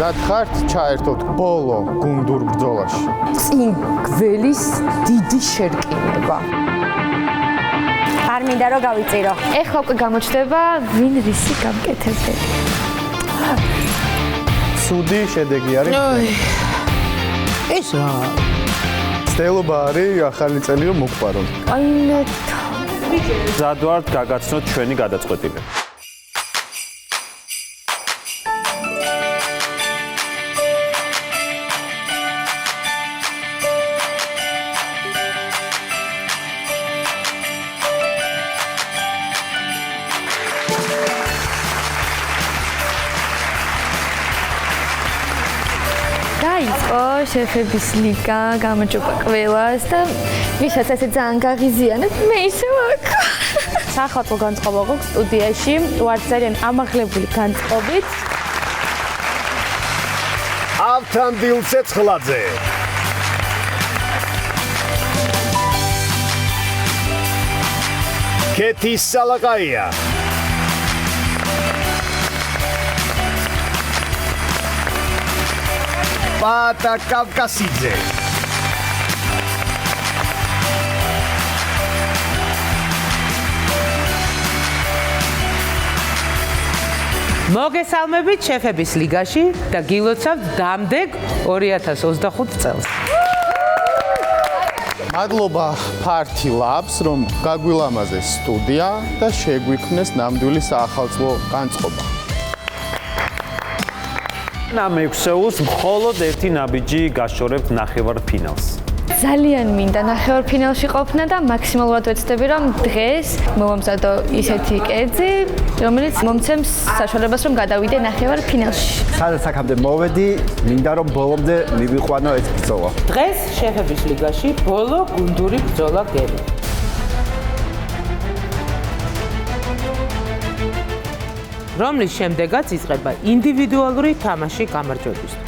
მზად ხართ ჩაერთოთ ბოლო გუნდურ ბრძოლაში? წინ გველის დიდი შერკინება. არ მინდა რომ გავიწირო. ეხლა უკვე გამოჩნდება ვინ რისი გამკეთებელი. ცუდი შედეგი არის. ეს რა? ცდილობა არის ახალი წელი რომ მოგყვარონ. აი მზად ვართ გაგაცნოთ ჩვენი გადაწყვეტილება. დაიწყო შეფების ლიგა, გამარჯობა ყველას და ვისაც ესე ძალიან გაღიზიანებთ, მე ისე ვაკ. სახალხო განწყობა გვაქვს სტუდიაში, ვართ ძალიან ამაღლებული განწყობით. ავთანდილ ცეცხლაძე. კეთი სალაკაია. პატა კავკასიძე. მოგესალმებით შეფების ლიგაში და გილოცავთ დამდეგ 2025 წელს. მადლობა Party Labs, რომ გაგვილამაზეს სტუდია და შეგვიქმნეს ნამდვილი საახალწლო განწყობა. ამ 6-ს მხოლოდ ერთი ნაბიჯი გაშორებთ ნახევარფინალს. ძალიან მინდა ნახევარფინალში ყოფნა და მაქსიმალურად ვეცდები რომ დღეს მოვამზადო ისეთი კერძი, რომელიც მომცემს საშუალებას რომ გადავიდე ნახევარფინალში. სადაც აქამდე მოვედი, მინდა რომ ბოლომდე მივიყვანო ეს ბრძოლა. დღეს შეფების ლიგაში ბოლო გუნდური ბრძოლა გერია. რომლის შემდეგაც იწყება ინდივიდუალური თამაში გამარჯვებისთვის.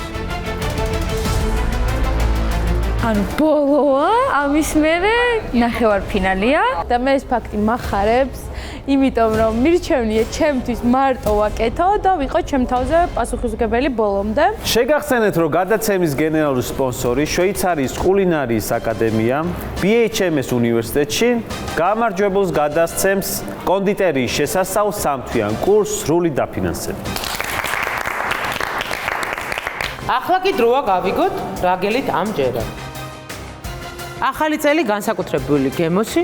ანუ ბოლოა, ამის მერე ნახევარფინალია და მე ეს ფაქტი მახარებს, იმიტომ რომ მირჩევნია ჩემთვის მარტო ვაკეთო და ვიყო ჩემ თავზე პასუხისმგებელი ბოლომდე. შეგახსენეთ, რომ გადაცემის გენერალური სპონსორი შვეიცარიის კულინარიის აკადემია BHMS უნივერსიტეტში გამარჯვებულს გადასცემს კონდიტერიის შესასწავლ სამთვიან კურსს სრული დაფინანსებით. ახლა კი დროა გავიგოთ რა გელით ამჯერად. ახალი წელი განსაკუთრებული გემოსი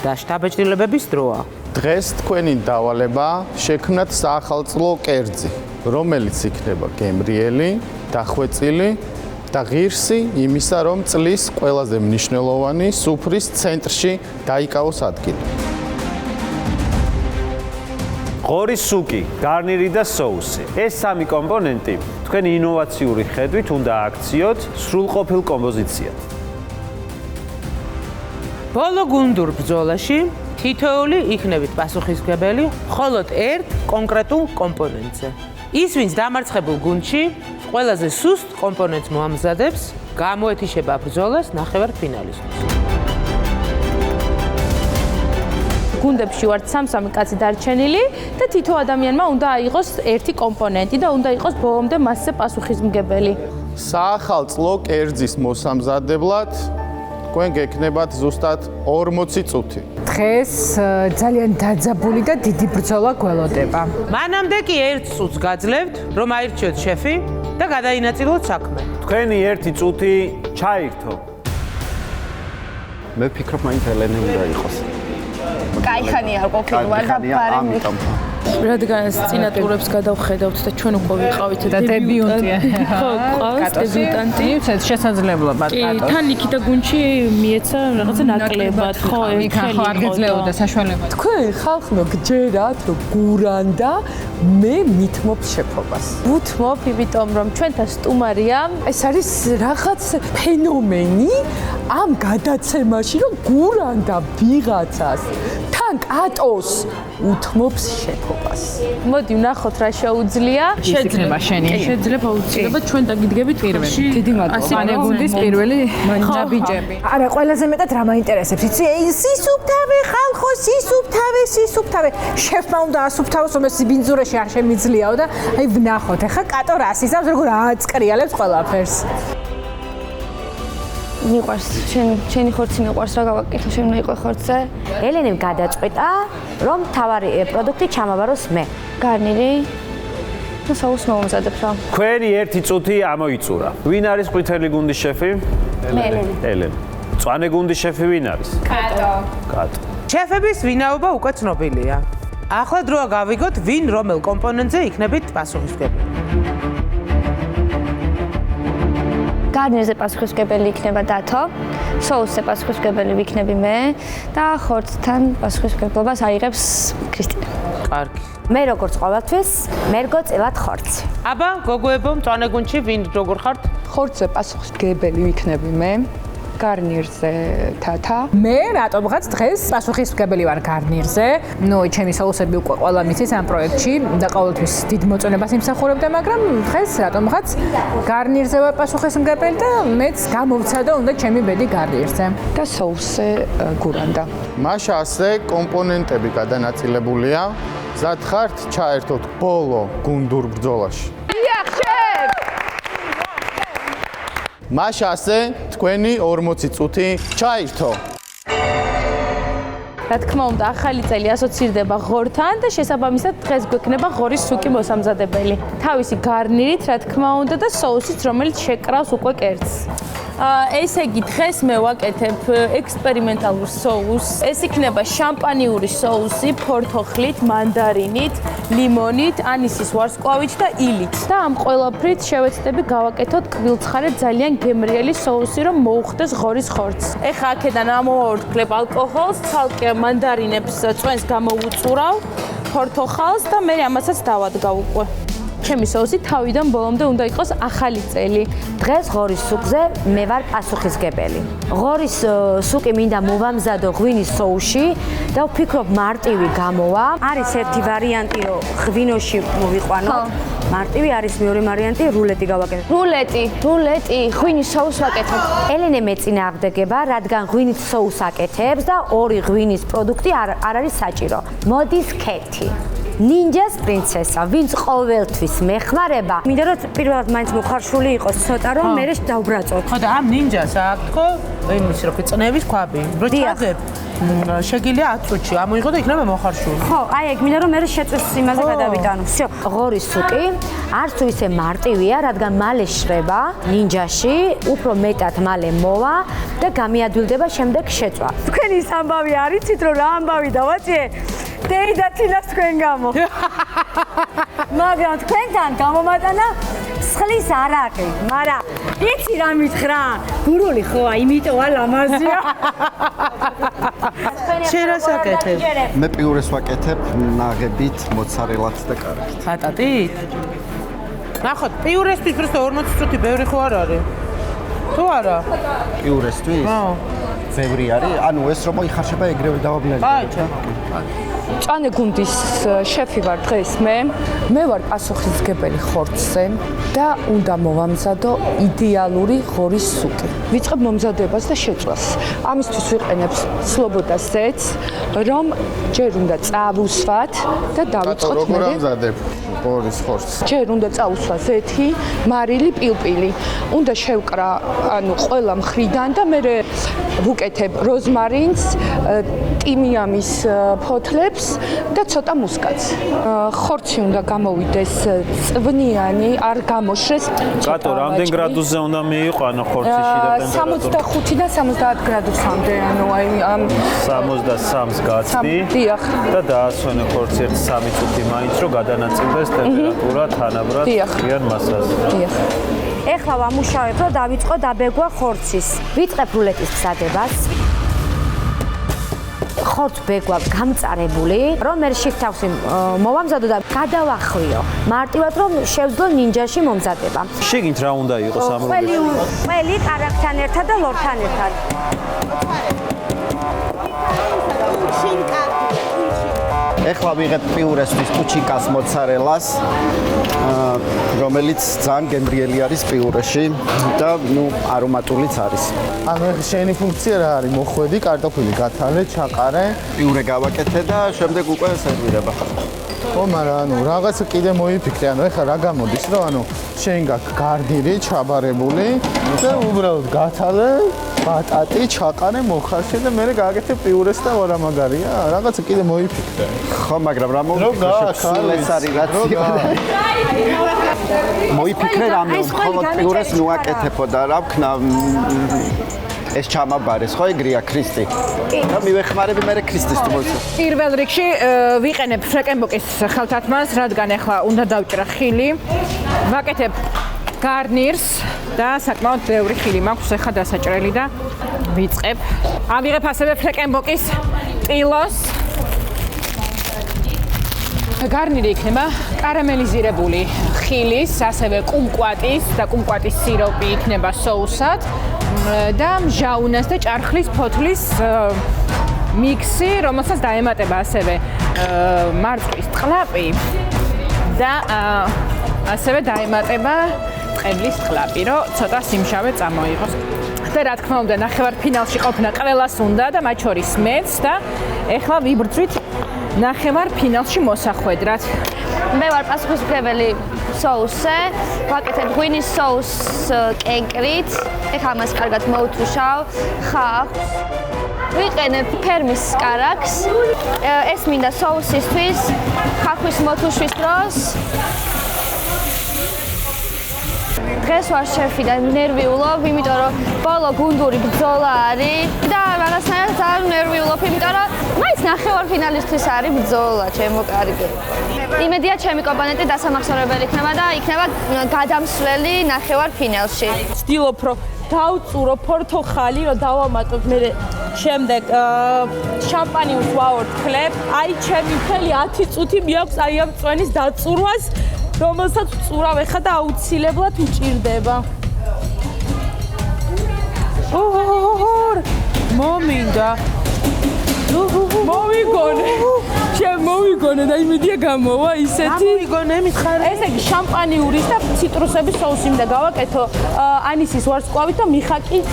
და შთაბეჭდილებების დროა. დღეს თქვენი დავალება შექმნათ საახალწლო კერძი, რომელიც იქნება გემრიელი, დახვეწილი და ღირსი იმისა, რომ წლის ყველაზე მნიშვნელოვანი სუფრის ცენტრში დაიკავოს ადგილი. ღორის სუკი, გარნირი და соуსი. ეს სამი კომპონენტი თქვენი ინოვაციური ხედვით უნდა აქციოთ სრულყოფილ კომპოზიციად. ბოლო გუნდურ ბრძოლაში თითოეული იქნებით პასუხისმგებელი მხოლოდ ერთ კონკრეტულ კომპონენტზე. ის, ვინც დამარცხებულ გუნდში ყველაზე სუსტ კომპონენტს მოამზადებს, გამოეთიშება ბრძოლას ნახევარფინალისთვის. გუნდებში ვართ 3 კაცი დარჩენილი და თითო ადამიანმა უნდა აიღოს ერთი კომპონენტი და უნდა იყოს ბოლომდე მასზე პასუხისმგებელი. საახალწლო კერძის მოსამზადებლად თქვენ გექნებათ ზუსტად 40 წუთი. დღეს ძალიან დაძაბული და დიდი ბრძოლა გველოდება. მანამდე კი 1 წუთს გაძლევთ, რომ აირჩიოთ შეფი და გადაინაწილოთ საქმე. თქვენი 1 წუთი ჩაირთო. მე ვფიქრობ, მაინც ელენე უნდა იყოს. კაიხანი არ ყოფილი ვარ და ბარემ რადგანაც წინა ტურებს გადავხედავთ და ჩვენ უკვე ვიყავით და დებიუტია. ხო, ყავს დებიუტანტი. იცით შესაძლებლობა კატო. თან იქითა გუნდში მიეცა რაღაცა ნაკლებად, ხო, ხო, არ გეძლეოდა საშუალება. თქვენ ხალხო გჯერათ რომ გურანდა მე მithმობ შეფობას. ვუთმობ, იმიტომ რომ ჩვენთან სტუმარია ეს არის რაღაც ფენომენი ამ გადაცემაში რომ გურანდა ვიღაცას თან რადგან კატოს უთმობს შეფობას. მოდი ვნახოთ რა შეუძლია. შეძნება შენი. შეიძლება უცილება ჩვენ დაგიდგებით პირველი. დიდი მადლობა. ანეგუნდის პირველი ნაბიჯები. არა, ყველაზე მეტად რა მაინტერესებს, იცი? სისუფთავე, ხალხო, სისუფთავე. შეფმა უნდა ასუფთავოს, რომ ეს ბინძურაში არ შემიძლიაო და აი ვნახოთ. ეხა კატო რას ისავს, როგორ აწკრიალებს ყველაფერს. მიყვარს, შენი ხორცი მიყვარს, რა გავაკეთო, შენ უნდა იყო ხორცზე. ელენემ გადაწყვიტა, რომ თავარი პროდუქტი ჩამავაროს მე. გარნირი და საუს მომზადებ რა. თქვენი ერთი წუთი ამოიწურა. ვინ არის ყვითელი გუნდის შეფი? ელენე. მწვანე გუნდის შეფი ვინ არის? კატო. შეფების ვინაობა უკვე ცნობილია. ახლა დროა გავიგოთ, ვინ რომელ კომპონენტზე იქნებით პასუხისმგებელი. გარნირზე პასუხისმგებელი იქნება დათო, соусზე პასუხისმგებელი ვიქნები მე და ხორცთან პასუხისმგებლობას აიღებს ქრისტინა. კარგი. მე როგორც ყოველთვის, მერგო წილად ხორცი. აბა, გოგოებო, მწვანე გუნდში ვინ როგორ ხართ? ხორცზე პასუხისმგებელი ვიქნები მე. გარნირზე თათა. მე რატომღაც დღეს პასუხისმგებელი ვარ გარნირზე. ნუ ჩემი соусები უკვე ყველა მიცის ამ პროექტში და ყოველთვის დიდ მოწონებას იმსახურებდა, მაგრამ დღეს რატომღაც გარნირზე ვარ პასუხისმგებელი და მეც გამოვცადო უნდა ჩემი ბედი გარნირზე. და соусზე გურანდა. მაშა ასე კომპონენტები გადანაწილებულია. მზად ხართ ჩაერთოთ ბოლო გუნდურ ბრძოლაში. მაშა ასე თქვენი 40 წუთი ჩაირთო. რა თქმა უნდა, ახალი წელი ასოცირდება ღორთან და შესაბამისად დღეს გვექნება ღორის სუკი მოსამზადებელი. თავისი გარნირით, რა თქმა უნდა და соусით, რომელიც შეკრავს უკვე კერძს. ესე იგი, დღეს მე ვაკეთებ ექსპერიმენტალურ соусს. ეს იქნება შამპანიური соуსი ფორთოხლით, მანდარინით, ლიმონით, ანისის ვარსკვლავით და ილით. და ამ ყველაფრით შევეცდები გავაკეთოთ კბილცხარე ძალიან გემრიელი соуსი, რომ მოუხდეს ღორის ხორცს. ეხლა აქედან ამოვავორთქლებ ალკოჰოლს, ცალკე მანდარინებს წვენს გამოვუწურავ, ფორთოხალს და მე ამასაც დავადგავ უკვე. ჩემი соуსი თავიდან ბოლომდე უნდა იყოს ახალი წელი. დღეს ღორის სუკზე მე ვარ პასუხისმგებელი. ღორის სუკი მინდა მოვამზადო ღვინის соуსში და ვფიქრობ მარტივი გამოვა. არის ერთი ვარიანტი, რომ ღვინოში მოვიყვანოთ. მარტივი არის მეორე ვარიანტი, რულეტი გავაკეთებ. რულეტი, ღვინის соус ვაკეთებ. ელენე მეწინააღმდეგება, რადგან ღვინის соуს აკეთებს და ორი ღვინის პროდუქტი არ არის საჭირო. მოდის ქეთი. ნინჯას პრინცესა, ვინც ყოველთვის მეხმარება. მინდა რომ პირველად მაინც მოხარშული იყოს ცოტა, რომ მე დავბრაწოთ. ხო და ამ ნინჯას აქ თქო, იმის რო წნევის ქვაბი. რო ჩაძებ, შეგიძლია 10 წუთში ამოიღო და იქნება მოხარშული. ხო, აი ეგ მინდა რომ მე შეწვის იმაზე გადავიტანო. всё, ღორის სუკი არც თუ ისე მარტივია, რადგან მალე შრება ნინჯაში, უფრო მეტად მალე მოვა და გამიადვილდება შემდეგ შეწვა. თქვენი ის ამბავი არიცით რომ რა ამბავი დავაწიე? დეი და თინას თქვენ გამო. მაგრამ თქვენთან გამომატანა სხლის არაყი, მაგრამ იცი რა მითხრა? გურული ხოა, იმიტოა ლამაზია. შენ რას აკეთებ? მე პიურეს ვაკეთებ ნაღებით, მოცარელად და კარგით. ბატატით? ნახოთ, პიურესთვის просто 40 წუთი ბევრი ხო არ არის? თუ არა? პიურესთვის? ბევრი არის. ანუ ეს რომ მოიხარშება ეგრევე დავაბლენდი. აიჩა. მწვანე გუნდის შეფი ვარ დღეს მე. მე ვარ პასუხისმგებელი ხორცზე და უნდა მოვამზადო იდეალური ღორის სუკი. ვიწყებ მომზადებას და შეწვას. ამისთვის ვიყენებ სლობოდა ზეთს, რომ ჯერ უნდა წავუსვათ და დავიწყოთ როგორ ამზადებ ღორის ხორცს? ჯერ უნდა წავუსვა ზეთი, მარილი, პილპილი. უნდა შევკრა, ანუ ყველა მხრიდან და მე ვუკეთებ როზმარინს, ტიმიამის ფოთლებს და ცოტა მუსკატს. ხორცი უნდა გამოვიდეს წვნიანი, არ გამოშრეს. კატო, რამდენ გრადუსზე უნდა მიიყვანო ხორცი შიდა ტემპერატურა? 65-დან 70 გრადუსამდე, ანუ აი ამ 63-ს გაცდი და დაასვენე ხორცი 1-3 წუთი მაინც რომ გადანაწილდეს ტემპერატურა თანაბრად ღია მასაზე. დიახ. ეხლა ვამუშავებ, რომ დავიწყო დაბეგვა ხორცის. ვიწყებ რულეტის მზადებას. ხორცს ბეგვა გამწარებული, რომ მე შიფთავსი მოვამზადო და გადავახვიო. მარტივად რომ შევძლო ნინჯაში მომზადება. შეგინთ რა უნდა იყოს ამ რულეტში? ყველი კარაქთან ერთად და ლორთან ერთად. შენ კარგი. ეხლა ვიღებ პიურესთვის პუჩიკას მოცარელას, რომელიც ძალიან გემრიელი არის პიურეში და არომატულიც არის. ანუ შენი ფუნქცია რა არის? მოხვედი, კარტოფილი გათალე, ჩაყარე, პიურე გავაკეთე და შემდეგ უკვე სერვირება. ხო, მაგრამ რაღაცა კიდე მოიფიქრე, ეხლა რა გამოდის, რომ შენ გაქვს გარნირი ჩაბარებული და უბრალოდ გათალე, ბატატი, ჩაყარე, მოხარშე და მე გააკეთე პიურეს და რა მაგარია, რაღაცა კიდე მოიფიქრე. ხო, მაგრამ რა მოიფიქრე, ეს არის რაცია. მოიფიქრე რამე, მხოლოდ პიურეს ნუაკეთებო და რა ვქნა ეს ჩამაბარეს, ხო ეგრეა ქრისტი? და მივეხმარები მე ქრისტის თმოწ. პირველ რიგში ვიყენებ ფრეკენბოკის ხელთათმას, რადგან ახლა უნდა დავჭრა ხილი. ვაკეთებ გარნირს და საკმაოდ ბევრი ხილი მაქვს ახლა დასაჭრელი და ვიწყებ. ავიღებ ასევე ფრეკენბოკის ტილოს. გარნირი იქნება კარამელიზირებული ხილის, ასევე კუმკვატის და კუმკვატის სიროპი იქნება соусად და მჟაუნას და ჭარხლის ფოთლის მიქსი, რომელსაც დაემატება ასევე მარწვის ტყლაპი და ასევე დაემატება ტყებლის ტყლაპი, რომ ცოტა სიმშავე წამოიღოს. და რა თქმა უნდა, ნახევარფინალში ყოფნა ყველას უნდა და მათ შორის მეც და ეხლა ვიბრძვით ნახევარფინალში მოსახვედრად. მე ვარ პასუხისმგებელი соуსზე, ვაკეთებ ღვინის соуს კენკრით, ეხლა მას კარგად მოვთუშავ, ხახს. ვიყენებ ფერმის კარაქს. ეს მინდა соуსისთვის, ხახვის მოთუშვის დროს. დღეს ვარ შეფი და ნერვიულობ, იმიტომ რომ ბოლო გუნდური ბრძოლა არის და რაღაცნაირად ძალიან ნერვიულობ, იმიტომ რომ მაინც ნახევარფინალისტვის არის ბრძოლა, ჩემო კარგო. იმედია ჩემი კომპონენტი დასამახსოვრებელი იქნება და იქნება გადამსვლელი ნახევარფინალში. ვცდილობ რომ დავწურო ფორთოხალი, რომ დავამატოთ მე შემდეგ შამპანიუს ვაორთქლებ. აი ჩემი მთელი 10 წუთი მიაქვს აი ამ წვენის დაწურვას, რომელსაც ვწურავ ახლა და აუცილებლად უჭირდება. მომინდა. მოვიგონე. მოვიგონე და იმედია გამოვა ისეთი. მოვიგონე, მითხარი. ესე იგი შამპანიურის და ციტრუსების соуსი მინდა გავაკეთო ანისის ვარსკვლავით და მიხაკით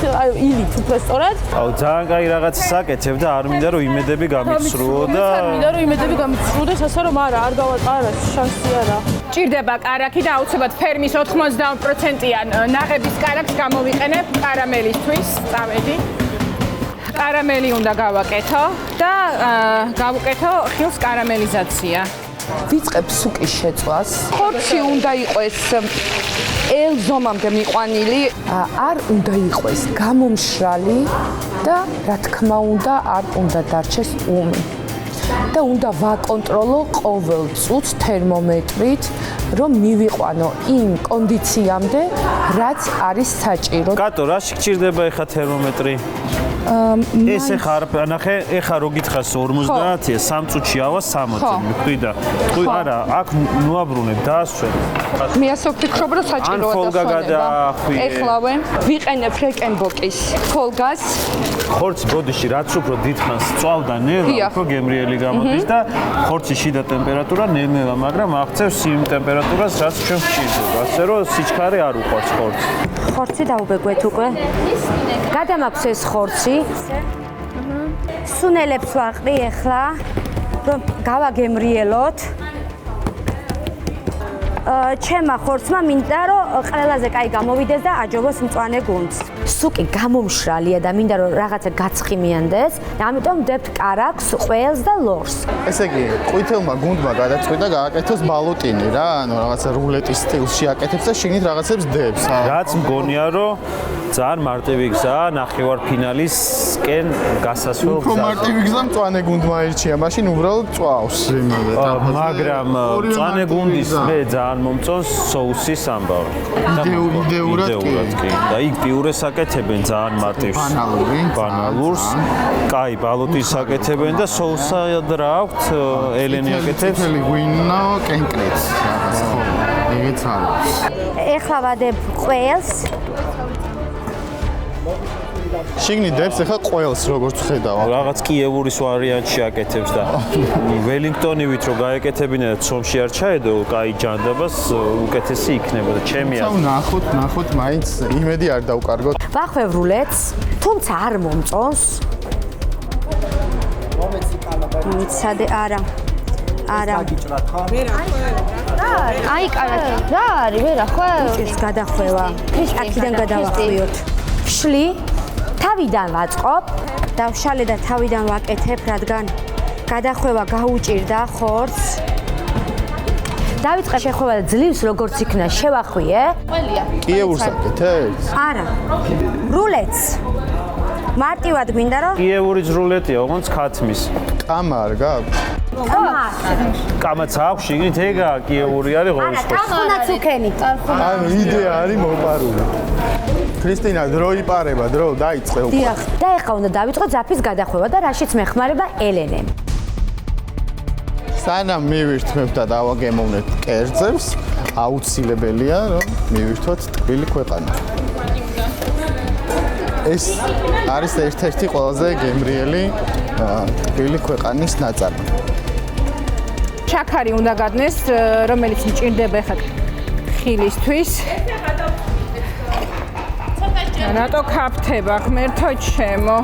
ილით უფრო სწორად. აუ ძალიან კაი რაღაცა საკეთებ და არ მინდა რომ იმედები გამიცრუო და არ მინდა რომ იმედები გამიცრუდეს, ასე რომ არა გავატარა შანსი არა. ჭირდება კარაქი და აუცილებლად ფერმის 90%-იან ნაღების კარაქს გამოვიყენებ კარამელისთვის. წავედი. კარამელი უნდა გავაკეთო და გავუკეთო ხილს კარამელიზაცია. ვიწყებ სუკის შეწვას. ხორცი უნდა იყოს ელზომამდე მიყვანილი, არ უნდა იყოს გამომშრალი და რა თქმა უნდა არ უნდა დარჩეს უმი. და უნდა ვაკონტროლო ყოველ წუთს თერმომეტრით, რომ მივიყვანო იმ კონდიციამდე, რაც არის საჭირო. კატო, რაში გჭირდება ეხა თერმომეტრი? ეს ეხა ნახე, ეხა რო გითხრას 50-ია, 3 წუთში ავა 60-ზე მიხვდი და თქვი არა, აქ ნუაბრუნებ დაასვენ. მე ასე ვფიქრობ, რომ საჭიროა დასვენება. ეხლავე ვიყენებ ფრეკენბოკის ფოლგას. ხორცი ბოდიში რაც უფრო დიდხანს წვავდა ნელა, უფრო გემრიელი გამოდის და ხორცის შიდა ტემპერატურა ნელ-ნელა, მაგრამ აღწევს იმ ტემპერატურას, რაც ჩვენ გვჭირდება. ასე რომ სიჩქარე არ უყვარს ხორცს. ხორცი დაუბეგვეთ უკვე. გადამაქვს ეს ხორცი. სუნელებს ვაყრი ახლა, რომ გავაგემრიელოთ. ჩემმა ხორცმა მინდა რომ ყველაზე კაი გამოვიდეს და აჯობოს მწვანე გუნდს. სუკი გამომშრალია და მინდა რომ რაღაცა გაცხიმიანდეს, ამიტომ ვდებთ კარაქს, ყველს და ლორს. ესე იგი, ყვითელმა გუნდმა გადაწყვიტა გააკეთოს ბალოტინი რა, ანუ რაღაცა რულეტის სტილში აკეთებს და შიგნით რაღაცებს დებს. რაც მგონია რომ ძალიან მარტივი გზაა ნახევარფინალისკენ გასასვლელ გზაზე. უფრო მარტივი გზა მწვანე გუნდმა ირჩია, მაშინ უბრალოდ წვავს იმავე. მაგრამ მწვანე გუნდის მე ძალიან მომწონს соуსის ამბავი. იდეურად კი. და იქ პიურეს აკეთებენ ძალიან მარტივს. ბანალურს. კაი, ბალოტის აკეთებენ და соусად რა აქვთ? ელენი აკეთებს. წითელი ღვინო, კენკრით. ეგეც არის. ეხლა ვადებ ყველს. შიგნით დებს ახლა ყველს როგორც ხედავ. რაღაც კიევურის ვარიანტში აკეთებს და ველინგტონივით რო გაეკეთებინა და ცომში არ ჩაედო, კაი ჯანდაბას უკეთესი იქნებოდა. ჩემი აზრით. ნახოთ, მაინც იმედი არ დავკარგოთ. ვახვევ რულეთს, თუმცა არ მომწონს. მიცადე არა. აი კარგი. რა არის, ვერა ხვევ? ის გადახვევა. აქედან გადავახვიოთ. ვშლი, თავიდან ვაწყობ, დავშალე და თავიდან ვაკეთებ, რადგან გადახვევა გაუჭირდა ხორცს. დავიწყე შეხვევა და ძლივს როგორც იქნა შევახვიე. ყველია. კიევურს აკეთებს? არა. რულეთს. მარტივად გვინდა რომ კიევურის რულეტია, ოღონდ ქათმის. კამა არ გაქვს? კამაც აქვს, შიგნით ეგაა კიევური არის ღორის. არა, ტალხუნაც უქენით. ანუ იდეა არის მოპარული. ქრისტინა დრო იპარება, დრო დაიწყე უკვე. დიახ, და ეხლა უნდა დავიწყო ძაფის გადახვევა და რაშიც მეხმარება ელენე. სანამ მივირთმევთ და დავაგემოვნეთ კერძებს, აუცილებელია რომ მივირთვოთ ტკბილი ქვეყანა. ეს არის ერთ-ერთი ყველაზე გემრიელი ტკბილი ქვეყანის ნაწარმი. შაქარი უნდა გადნეს, რომელიც მჭირდება ახლა ხილისთვის. რატო ქაფთება ღმერთო ჩემო?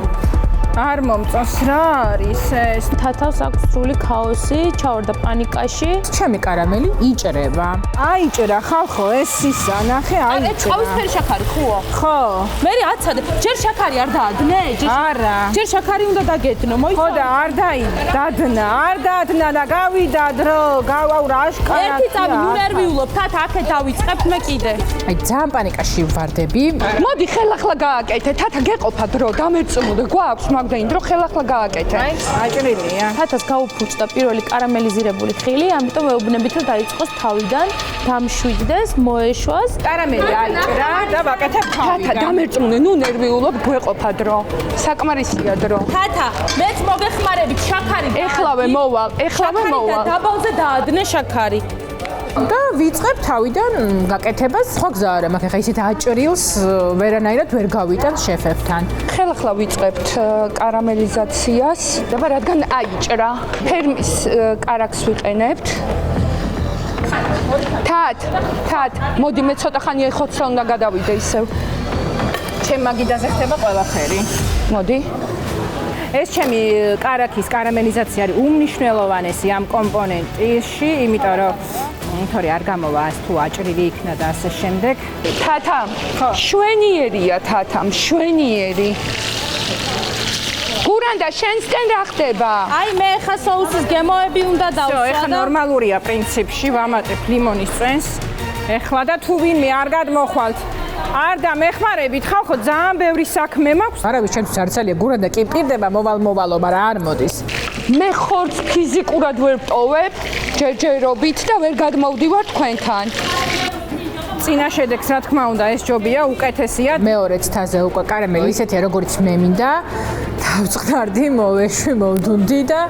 არ მომწონს რა არის ეს? თათავს აქვს სრული ქაოსი, ჩავარდა პანიკაში. ჩემი კარამელი იჭრება. აიჭრა ხალხო, ეს ისა, ნახე, აიჭრა. ყავისფერი შაქარი ხუო? ხო. მე აცადე, ჯერ შაქარი არ დაადნე? არა. ჯერ შაქარი უნდა დაგეთნო, მოიცა. ხო და არ დადნა და გავიდა დრო, გავაუ რა აშკარა. ერთი წამი ნერვიულობ, თათა აქეთ დავიწყებთ მე კიდე. აი ძალიან პანიკაში ვარდები. მოდი ხელახლა გააკეთე, თათა გეყოფა დრო, დამერწმუნდა, გვაქვს მაგდაინ დრო ხელახლა გააკეთე. აჭრილია. თათას გაუფუჭდა პირველი კარამელიზირებული ხილი, ამიტომ ვეუბნებით რომ დაიწყოს თავიდან, დამშვიდდეს, მოეშვას. კარამელი აიჭრა და ვაკეთებ თავიდან. თათა დამერწმუნე, ნუ ნერვიულობ, გვეყოფა დრო. საკმარისია დრო. თათა, მეც მოგეხმარებით შაქარი. ეხლავე მოვალ. დაბალზე დაადნე შაქარი. და ვიწყებ თავიდან გაკეთებას. ხო გზა არა, მაგრამ ხა ისეთ აჭრილს ვერანაირად ვერ გავიტან შეფებთან. ხელახლა ვიწყებთ კარამელიზაციას. და რადგან აიჭრა, ფერმის კარაქს ვიყენებთ. თათ, მოდი მე ცოტა ხანია ხოცრა უნდა გადავიდე ისევ. ჩემ მაგიდაზე ხდება ყველაფერი. მოდი. ეს ჩემი კარაქის კარამელიზაცია არის უმნიშვნელოვანესი ამ კომპონენტში, იმიტომ რომ თორე არ გამოვა ეს თუ აჭრილი იქნა და ასე შემდეგ. თათა, შვენიერია თათა, შვენიერი. გურანდა შენსკენ რა ხდება? აი მე ხა соуსის გემოები უნდა დავსვა და ეხლა ნორმალურია პრინციპში, ვამატებ ლიმონის წვენს. ეხლა და თუ ვინმე არ გადმოხვალთ არ დამეხმარებით, ხალხო, ძალიან ბევრი საქმე მაქვს. არავის ჩემთვის არ ძალიან გურანდა კი პირდება მოვალ, მაგრამ არ მოდის. მე ხორცს ფიზიკურად ვერ ვტოვებ, ჯერჯერობით და ვერ გადმოვდივარ თქვენთან. წინა შედეგს რა თქმა უნდა ეს ჯობია, უკეთესია. მეორე ცთაზე უკვე კარამელი ისეთია როგორც მე მინდა. დავწყდარდი, მოვეშვი, მოვდუნდი და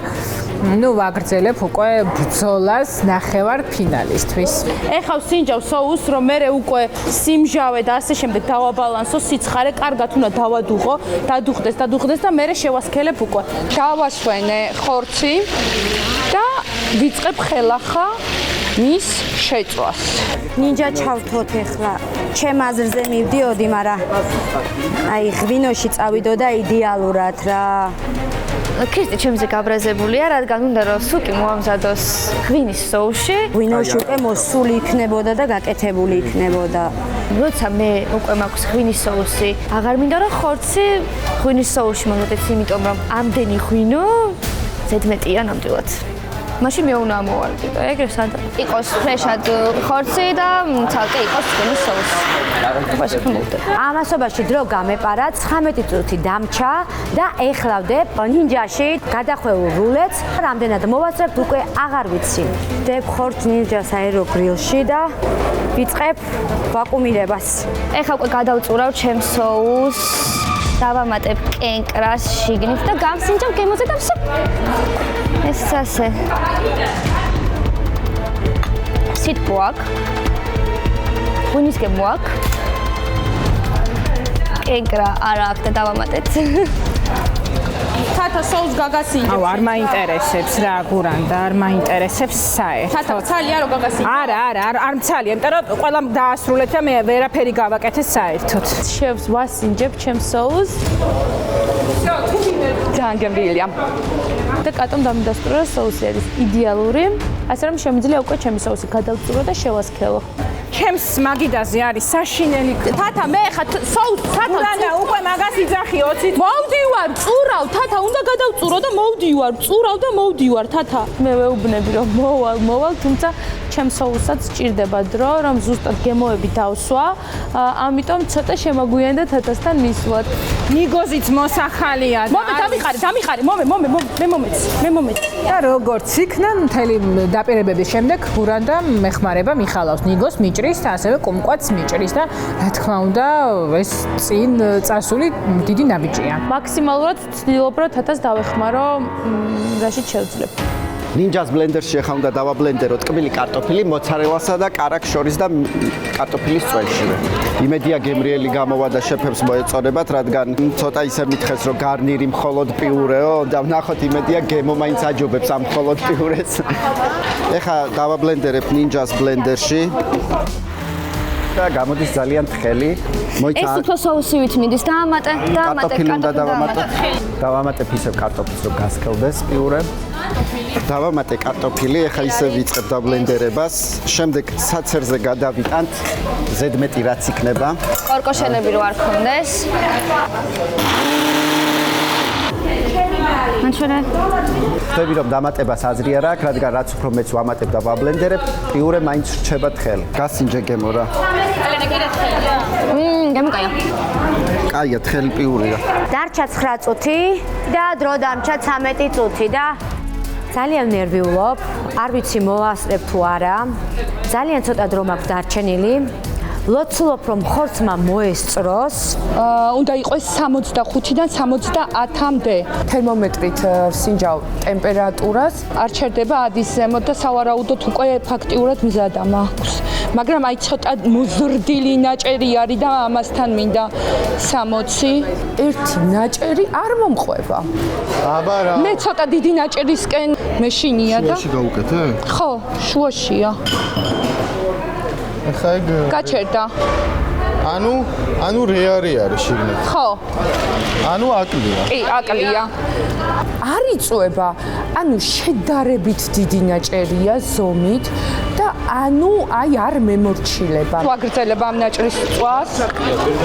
ნუ ვაგრძელებ უკვე ბრძოლას ნახევარ ფინალისთვის. ეხავ სინჯავ соуს, რომ მე უკვე სიმჟავე და ასე შემდეგ დავაბალანსო სიცხარე, კარგად უნდა დავადუღო, დადუღდეს და მე შევასქელებ უკვე. დავასვენე ხორცი და ვიწყებ ხელახლა მის შეწვას. ნინჯა ჩავთოთ ეხლა. ჩემ აზრზე მივდიოდი, მაგრამ აი ღვინოში წავიდოდა იდეალურად რა. ქრისტი ჩემზე გაბრაზებულია, რადგან უნდა რომ სუკი მოამზადოს ღვინის соуში. ღვინოში უკვე მოსული იქნებოდა და გაკეთებული იქნებოდა. როცა მე უკვე მაქვს ღვინის соуსი, აღარ მინდა რომ ხორცი ღვინის соуში მომდეთ, იმიტომ რომ ამდენი ღვინო ზედმეტია ნამდვილად. მაშინ მე უნდა ამოვარდე და ეგრე სადა იყოს ფრეშად ხორცი და ცალკე იყოს ღვინის соуსი. ამასობაში დრო გამეპარა, 19 წუთი დამჩა და ეხლა ვდებ ნინჯაში გადახვეულ რულეთს. რამდენად მოვასწრებთ უკვე აღარ ვიცი. ვდებ ხორცს ნინჯას აეროგრილში და ვიწყებ ვაკუმირებას. ეხლა უკვე გადავწურავ ჩემ соуს. დავამატებ კენკრას შიგნით და გავსინჯავ გემოზე და ვსო. ეს ასე. სიტყვა აქვს. ღვინის გემო აქვს. კენკრა არა აქვს და დავამატეთ. თათა სოუს გაგასინჯებს. აუ არ მაინტერესებს რა გურანდა, არ მაინტერესებს საერთოდ. თათა მცალია რო გაგასინჯებს. არა, არ მცალია, იმიტომ რომ ყველა დაასრულეთ და მე ვერაფერი გავაკეთე საერთოდ. შევს ვასინჯებ ჩემს სოუს. ძალიან გემრიელია. და კატომ დამიდასტურა სოუსი არის იდეალური. ასე რომ შემიძლია უკვე ჩემი სოუსი გადავწურო და შევასქელო. ჩემს მაგიდაზე არის საშინელი. თათა მე ხა სოუს თათა უკვე მაგას იძახი 20. მოვდივარ, წურავ, თათა უნდა გადავწურო და მოვდივარ, წურავ და მოვდივარ, თათა. მე ვეუბნები რომ მოვალ, თუმცა ჩემ სოუსაც სჭირდება დრო, რომ ზუსტად გემოები დავსვა. ამიტომ ცოტა შემოგვიანდა თათასთან მისვლად. ნიგოზიც მოსახალია. დამიხარე, მე მომეც. და როგორც იქნა მთელი დაპირებების შემდეგ გურანდა მეხმარება მიხალავს ნიგოს მიჭრის და ასევე კუმკვაც მიჭრის და რა თქმა უნდა ეს წინ წასული დიდი ნაბიჯია. მაქსიმალურად ვცდილობ რომ თათას დავეხმარო რაშიც შევძლებ. ნინჯას ბლენდერში ახლა უნდა დავაბლენდერო ტკბილი კარტოფილი, მოცარელასა და კარაქს შორის და კარტოფილის წვენშივე. იმედია გემრიელი გამოვა და შეფებს მოეწონებათ, რადგან ცოტა ისე მითხეს რომ გარნირი მხოლოდ პიურეო და ვნახოთ იმედია გემო მაინც აჯობებს ამ მხოლოდ პიურეს. ეხლა დავაბლენდერებ ნინჯას ბლენდერში. და გამოდის ძალიან თხელი. ეს უფრო სოუსივით მიდის. დავამატე. კარტოფილი უნდა დავამატე. დავამატებ ისევ კარტოფილს რომ გასქელდეს პიურე. დავამატე კარტოფილი, ეხლა ისე ვიწყებ დაბლენდერებას. შემდეგ საცერზე გადავიტანთ ზედმეტი რაც იქნება. კორკოშენები რო არ ქონდეს. მანჩურე. ხდები რომ დამატებას აზრი არ აქვს, რადგან რაც უფრო მეც ვამატებ და ვაბლენდერებ, პიურე მაინც რჩება თხელი. გასინჯე გემო რა. გემოკაია. კაია, თხელი პიურია. დარჩა 9 წუთი და დრო დამჭა 13 წუთი და ძალიან ნერვიულობ, არ ვიცი მოვასწრებ თუ არა. ძალიან ცოტა დრო მაქვს დარჩენილი. ლოცულობ რომ ხორცმა მოესწროს. უნდა იყოს 65-დან 70-მდე. თერმომეტრით ვსინჯავ ტემპერატურას, არ ჩერდება ადის ზემოთ და სავარაუდოდ უკვე ფაქტიურად მზადა მაქვს. მაგრამ აი ცოტა მოზრდილი ნაჭერი არის და ამასთან მინდა 60. ერთი ნაჭერი არ მომყვება. აბა რა. მე ცოტა დიდი ნაჭერისკენ მეშინია და შუაში გაუკეთე? ხო, შუაშია. ეხა ეგ გაჩერდა. ანუ რეარი არის შიგნით. ხო. ანუ აკლია. კი, აკლია. არ იწובה. ანუ შედარებით დიდი ნაჭერია ზომით და ანუ აი არ მემორჩილება. ვაგრძელებ ამ ნაჭრის წვას.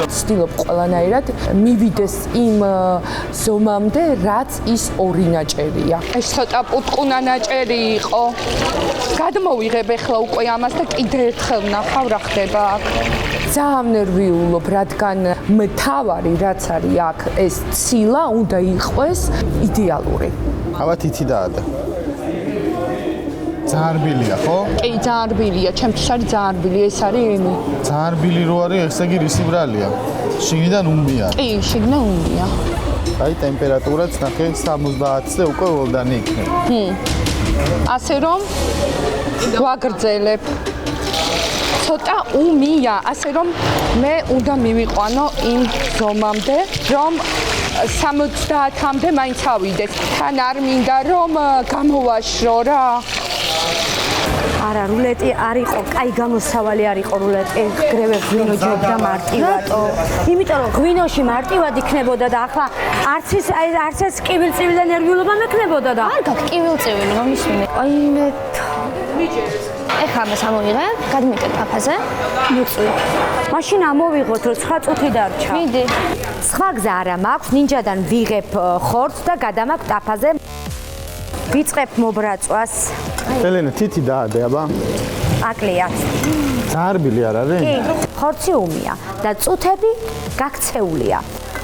ვცდილობ ყველანაირად მივიდეს იმ ზომამდე, რაც ის ორი ნაჭერია. ეს ცოტა პუტკუნა ნაჭერი იყო. გადმოვიღებ ახლა უკვე ამას და კიდე ერთხელ ვნახავ რა ხდება აქ. ძალიან ნერვიულობ, რადგან მთავარი რაც არის აქ ეს ცილა უნდა იყოს იდეალური. აბა თითი დაადე. ძალიან რბილია, ხო? კი, ძალიან რბილია, ჩემთვის არის ძალიან რბილი, ეს არის ემი. ძალიან რბილი რო არის, ესე იგი რისი ბრალია? შიგნიდან უმია. კი, შიგნიდან უმია. აი ტემპერატურაც ნახე 70-ზე უკვე ველდანი იქნება. ასე რომ ვაგრძელებ. ცოტა უმია, ასე რომ მე უნდა მივიყვანო იმ ზომამდე, რომ 70-მდე მაინც ავიდეს. თან არ მინდა რომ გამოვაშრო რა. არა, რულეტი არ იყო, კაი გამოსავალი არ იყო რულეტი. გრევებს ღვინო ჯობდა მარტივადო. იმიტომ რომ ღვინოში მარტივად იქნებოდა და ახლა არც ეს კივილწივილი და ნერვიულობა მექნებოდა და. არ გაქვს კივილწივილი, მომისმინე. აი მე ეხლა მას ამოვიღე, გადმიკეთ აფაზე. მიწვი. მაშინ ამოვიღოთ, რომ 9 წუთი დარჩა. მიდი. სხვა გზა არა მაქვს, ნინჯადან ვიღებ ხორცს და გადამაქვს ტაფაზე. ვიწყებ მობრაწვას. ელენე, თითი დაადე, აბა. აკლიათ. ძალიან რბილი არ არის? კი, ხორცი უმია და წუთები გაქცეულია.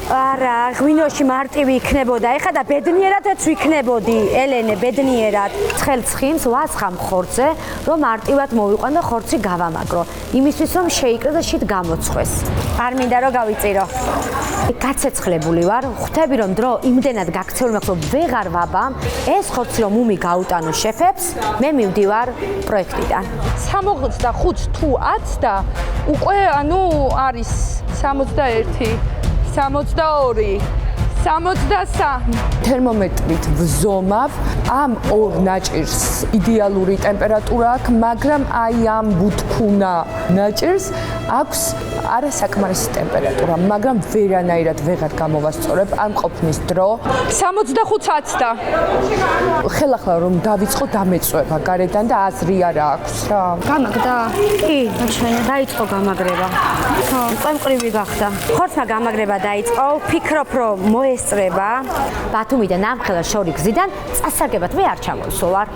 არა, ღვინოში მარტივი იქნებოდა. ეხლა და ბედნიერადაც ვიქნებოდი, ელენე, ბედნიერად. ცხელ-ცხიმს ვასხამ ხორცზე, რომ მარტივად მოვიყვან და ხორცი გავამაგრო. იმისთვის რომ შეიკრა და შით გამოცხეს. არ მინდა რომ გავიწირო. გაცეცხლებული ვარ, ხვდები რომ დრო იმდენად გაქცეული მაქვს, რომ ვეღარ ვაბამ. ეს ხორცი რომ უმი გაუტანო შეფებს, მე მივდივარ პროექტიდან. 65 თუ 10 და უკვე ანუ არის 61 62 63 თერმომეტრით ვზომავ ამ ორ ნაჭირს იდეალური ტემპერატურა აქვს მაგრამ აი ამ ბუთქუნა ნაჭირს აქვს არასაკმარისი ტემპერატურა მაგრამ ვერანაირად ვეღარ გამოვასწორებ ამ ყოფნის დრო 65-60 ხელახლა რომ დავიწყო დამეწვევა გარედან და აზრი არა აქვს რა გამაგდა? კი, ჩვენი დაიწყო გამაგრება. ხო, წემყრივი გახდა. ხორცმა გამაგრება დაიწყო, ვფიქრობ რომ მოესწრება. ბათუმიდან ამხელა შორი გზიდან წასაგებად მე არ ჩამოვსულარ.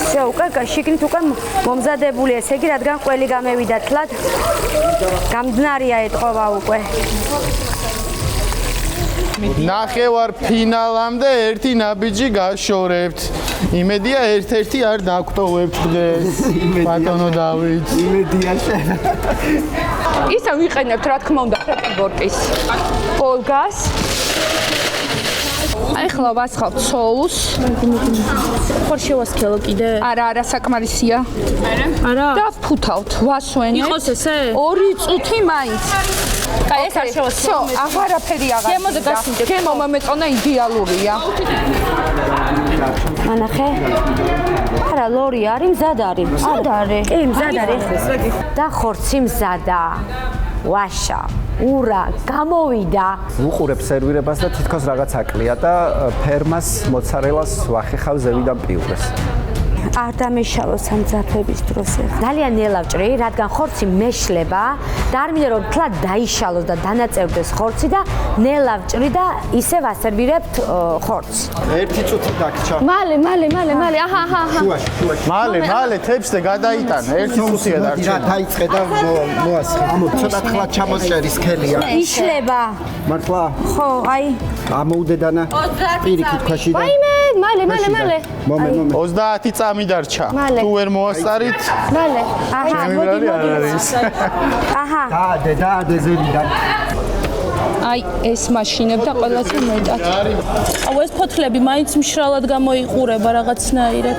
შე უკვე შიგნით უკვე მომზადებული ესე იგი რადგან ყველი გამევიდა თლად. გამდნარია ეთყობა უკვე. ნახევარ ფინალამდე ერთი ნაბიჯი გაშორებთ. იმედია ერთ-ერთი არ დაგვტოვებთ დღეს. ბატონო დავით. იმედია შენ. ისა ვიყენებთ რა თქმა უნდა ფრეტიბორკის პოლგას აი ხლა ვასხავთ соус ხარ შევასქელო კიდე? არა საკმარისია არა? და ვფუთავთ ვასვენებთ იყოს ესე? 2 წუთი მაინც კაი ეს არ შევასქელო აღარაფერი აღარ გემოზე გასინდეთ გემო მომეწონა იდეალურია მანახე? არა, ლორი არის, მზად არის. მზად არის. კი, მზად არის. და ხორცი მზადა. ვაშა, ურა, გამოვიდა. უყურებ სერვირებას და თითქოს რაღაც აკლია და ფერმას მოცარელას ვახეხავ ზევიდან პიურეს. არ დამეშალოს ამ ძაფების დროს. ძალიან ნელავჭრი, რადგან ხორცი მეშლება და არ მინდა რომ თლად დაიშალოს და დანაწევდეს ხორცი და ნელავჭრი და ისევ ასერვირებთ ხორცს. 1 წუთი დაგჭა. მალე, აჰა. მალე თებსზე გადაიტანა 1 წუთია დარჩა. რა დაიწყე და მოასხე. ცოტა ხლა ჩამოჭერი სქელია. იშლება. მართლა? ხო, აი. ამოუდედანა პირიქით ქვაში და მალე. მომენტ 30 წამი დარჩა. თუ ვერ მოასწარით, მალე. აჰა, მოდი. აჰა. დაადე ზევიდან. აი ეს მაშინებდა ყველაზე მეტად. აუ ეს ფოთლები მაინც მშრალად გამოიყურება რაღაცნაირად.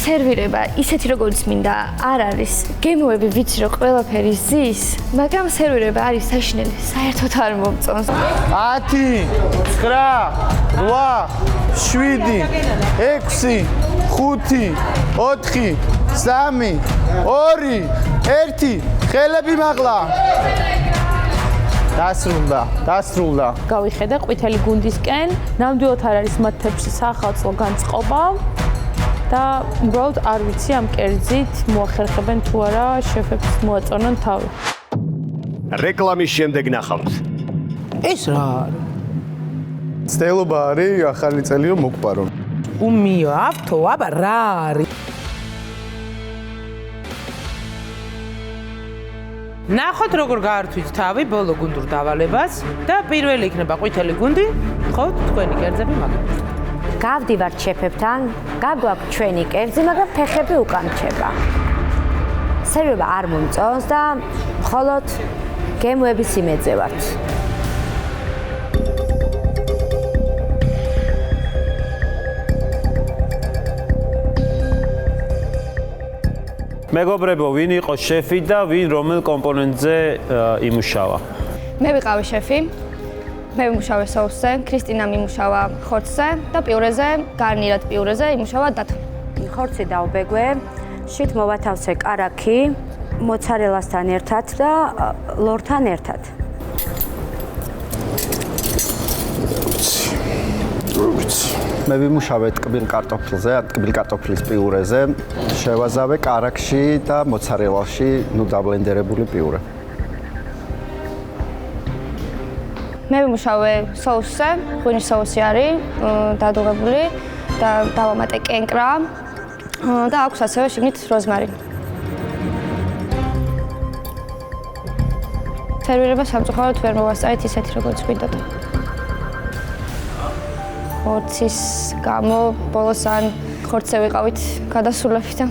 სერვირება ისეთი როგორც მინდა არ არის. გემოები ვიცი რომ ყველაფერი ზის, მაგრამ სერვირება არის საშინელი, საერთოდ არ მომწონს. 10 9 8 7 6 5 4 3 2 1 ხელები მაღლა დასრულდა გავიხედე ყვითელი გუნდისკენ, ნამდვილად არ არის მათ თებში სახალხო განწყობა და უბრალოდ არ ვიცი ამ კერძით მოახერხებენ თუ არა შეფებს მოაწონონ თავი. რეკლამის შემდეგ ნახავთ. ეს რა არის? ცდელობა არის ახალი წელი რომ მოგპარო. უმიო, ავთო, აბა რა არის? ნახოთ როგორ გაართვით თავი ბოლო გუნდურ დავალებას და პირველი იქნება ყვითელი გუნდი, ხო, თქვენი კერძები მაგალითად. გავდივართ შეფებთან, გაგვაქვს ჩვენი კერძი, მაგრამ ფეხები უკან რჩება. სერვირება არ მომწონს და მხოლოდ გემოების იმედზე ვართ. მეგობრებო, ვინ იყო შეფი და ვინ რომელ კომპონენტზე იმუშავა? მე ვიყავი შეფი. მე ვიმუშავე соуსზე, ქრისტინა მიმუშავა ხორცზე და პიურეზე, გარნირად პიურეზე იმუშავა დათო. ხორცი დავბეგვე, შით მოვათავსე კარაქი, მოცარელასთან ერთად და ლორთან ერთად. მე ვიმუშავე ტკბილ კარტოფილზე, ტკბილ კარტოფილის პიურეზე, შევაზავე კარაქში და მოცარელაში დაბლენდერებული პიურე. მე ვიმუშავე соуსზე, ღვინის соуსი არის დადუღებული და დავამატე კენკრა და აქვს ასევე შიგნით როზმარინი. სერვირება სამწუხაროდ ვერ მოვასწარეთ ისეთი როგორც გვინდოდა. ხორცის გამო ბოლოს ან ხორცზე ვიყავით გადასულებით და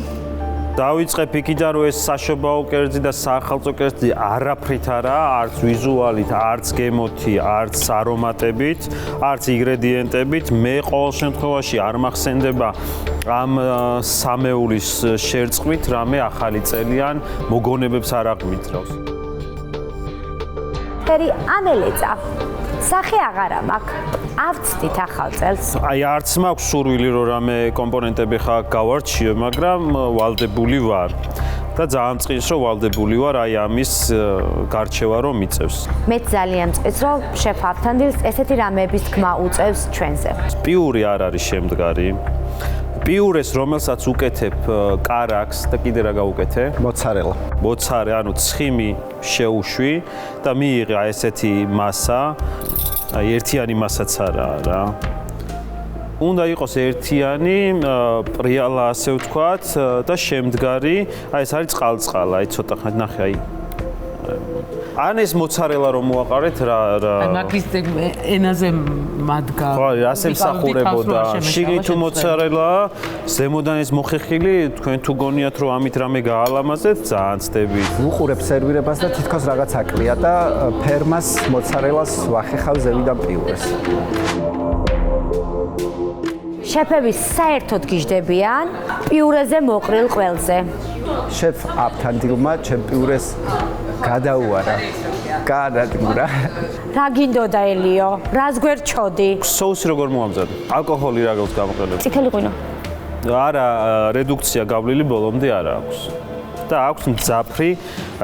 დავიწყებ იქიდან რომ ეს საშობაო კერძი და საახალწლო კერძი არაფრით არაა, არც ვიზუალით, არც გემოთი, არც არომატებით, არც ინგრედიენტებით. მე ყოველ შემთხვევაში არ მახსენდება ამ სამეულის შერწყმით რამე ახალი წელიან მოგონებებს არ აღვიძრავს. ყველაფერი ამელეწა. სახე აღარა მაქვს. ავწდით ახალ წელს. აი არც მაქვს სურვილი რომ რამე კომპონენტები ხარ გავარჩიო, მაგრამ ვალდებული ვარ. და ძალიან მწყის რომ ვალდებული ვარ აი ამის გარჩევა რომ მიწევს. მეც ძალიან მწყის რომ შეფ ავთანდილს ესეთი რამეების თქმა უწევს ჩვენზე. პიური არ არის შემდგარი. პიურეს რომელსაც უკეთებ კარაქს და კიდე რა გაუკეთე? მოცარელა. მოცარე, ანუ ცხიმი შეუშვი და მიიღე აი ესეთი მასა. აი ერთიანი მასაც არაა რა. უნდა იყოს ერთიანი, პრიალა ასე ვთქვათ და შემდგარი, აი ეს არის წყალ-წყალა, აი ცოტა ხანი ნახე აი. ან ეს მოცარელა რომ მოაყარეთ რა აი მაგის ენაზე მადგა. ხო, ასე მსახურებოდა. შიგნით თუ მოცარელა, ზემოდან ეს მოხეხილი, თქვენ თუ გონიათ რომ ამით რამე გაალამაზეთ, ძალიან ცდებით. უყურებ სერვირებას და თითქოს რაღაც აკლია და ფერმას მოცარელას ვახეხავ ზევიდან პიურეს. შეფები საერთოდ გიждდებიან პიურეზე მოყრილ ყველზე. შეფ ავთანდილმა ჩემ პიურეს გადაუარა. გადადგურა. რა გინდოდა ელიო? რას გვერჩოდი? соуსი როგორ მოამზადე? ალკოჰოლი რა გაქვს გამოყენებული? წითელი ღვინო. არა, რედუქცია გავლილი ბოლომდე არა აქვს. და აქვს მძაფრი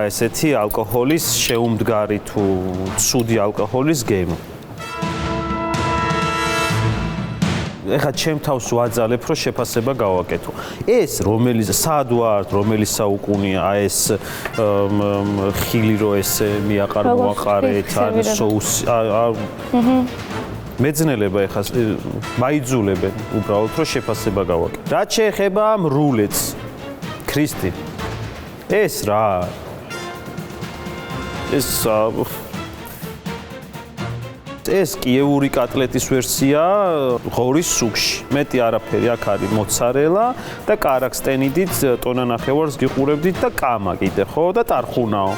ესეთი ალკოჰოლის შეუმდგარი თუ ცუდი ალკოჰოლის გემო. ეხლა ჩემ თავს ვაძალებ, რომ შეფასება გავაკეთო. ეს რომელიც სად ვართ, რომელიც საუკუნეა, ეს ხილი რო ესე მოაყარეთ, ან соуსი მეძნელება ეხლა მაიძულებენ უბრალოდ რომ შეფასება გავაკეთო. რაც შეეხება ამ რულეტს, ქრისტი, ეს რა? ეს კიევური კატლეტის ვერსია ღორის სუქში. მეტი არაფერი აქ არის მოცარელა და კარაქს ტენიდით ტონა ნახევარს გიყურებდით და კამა კიდე ხო და ტარხუნაო.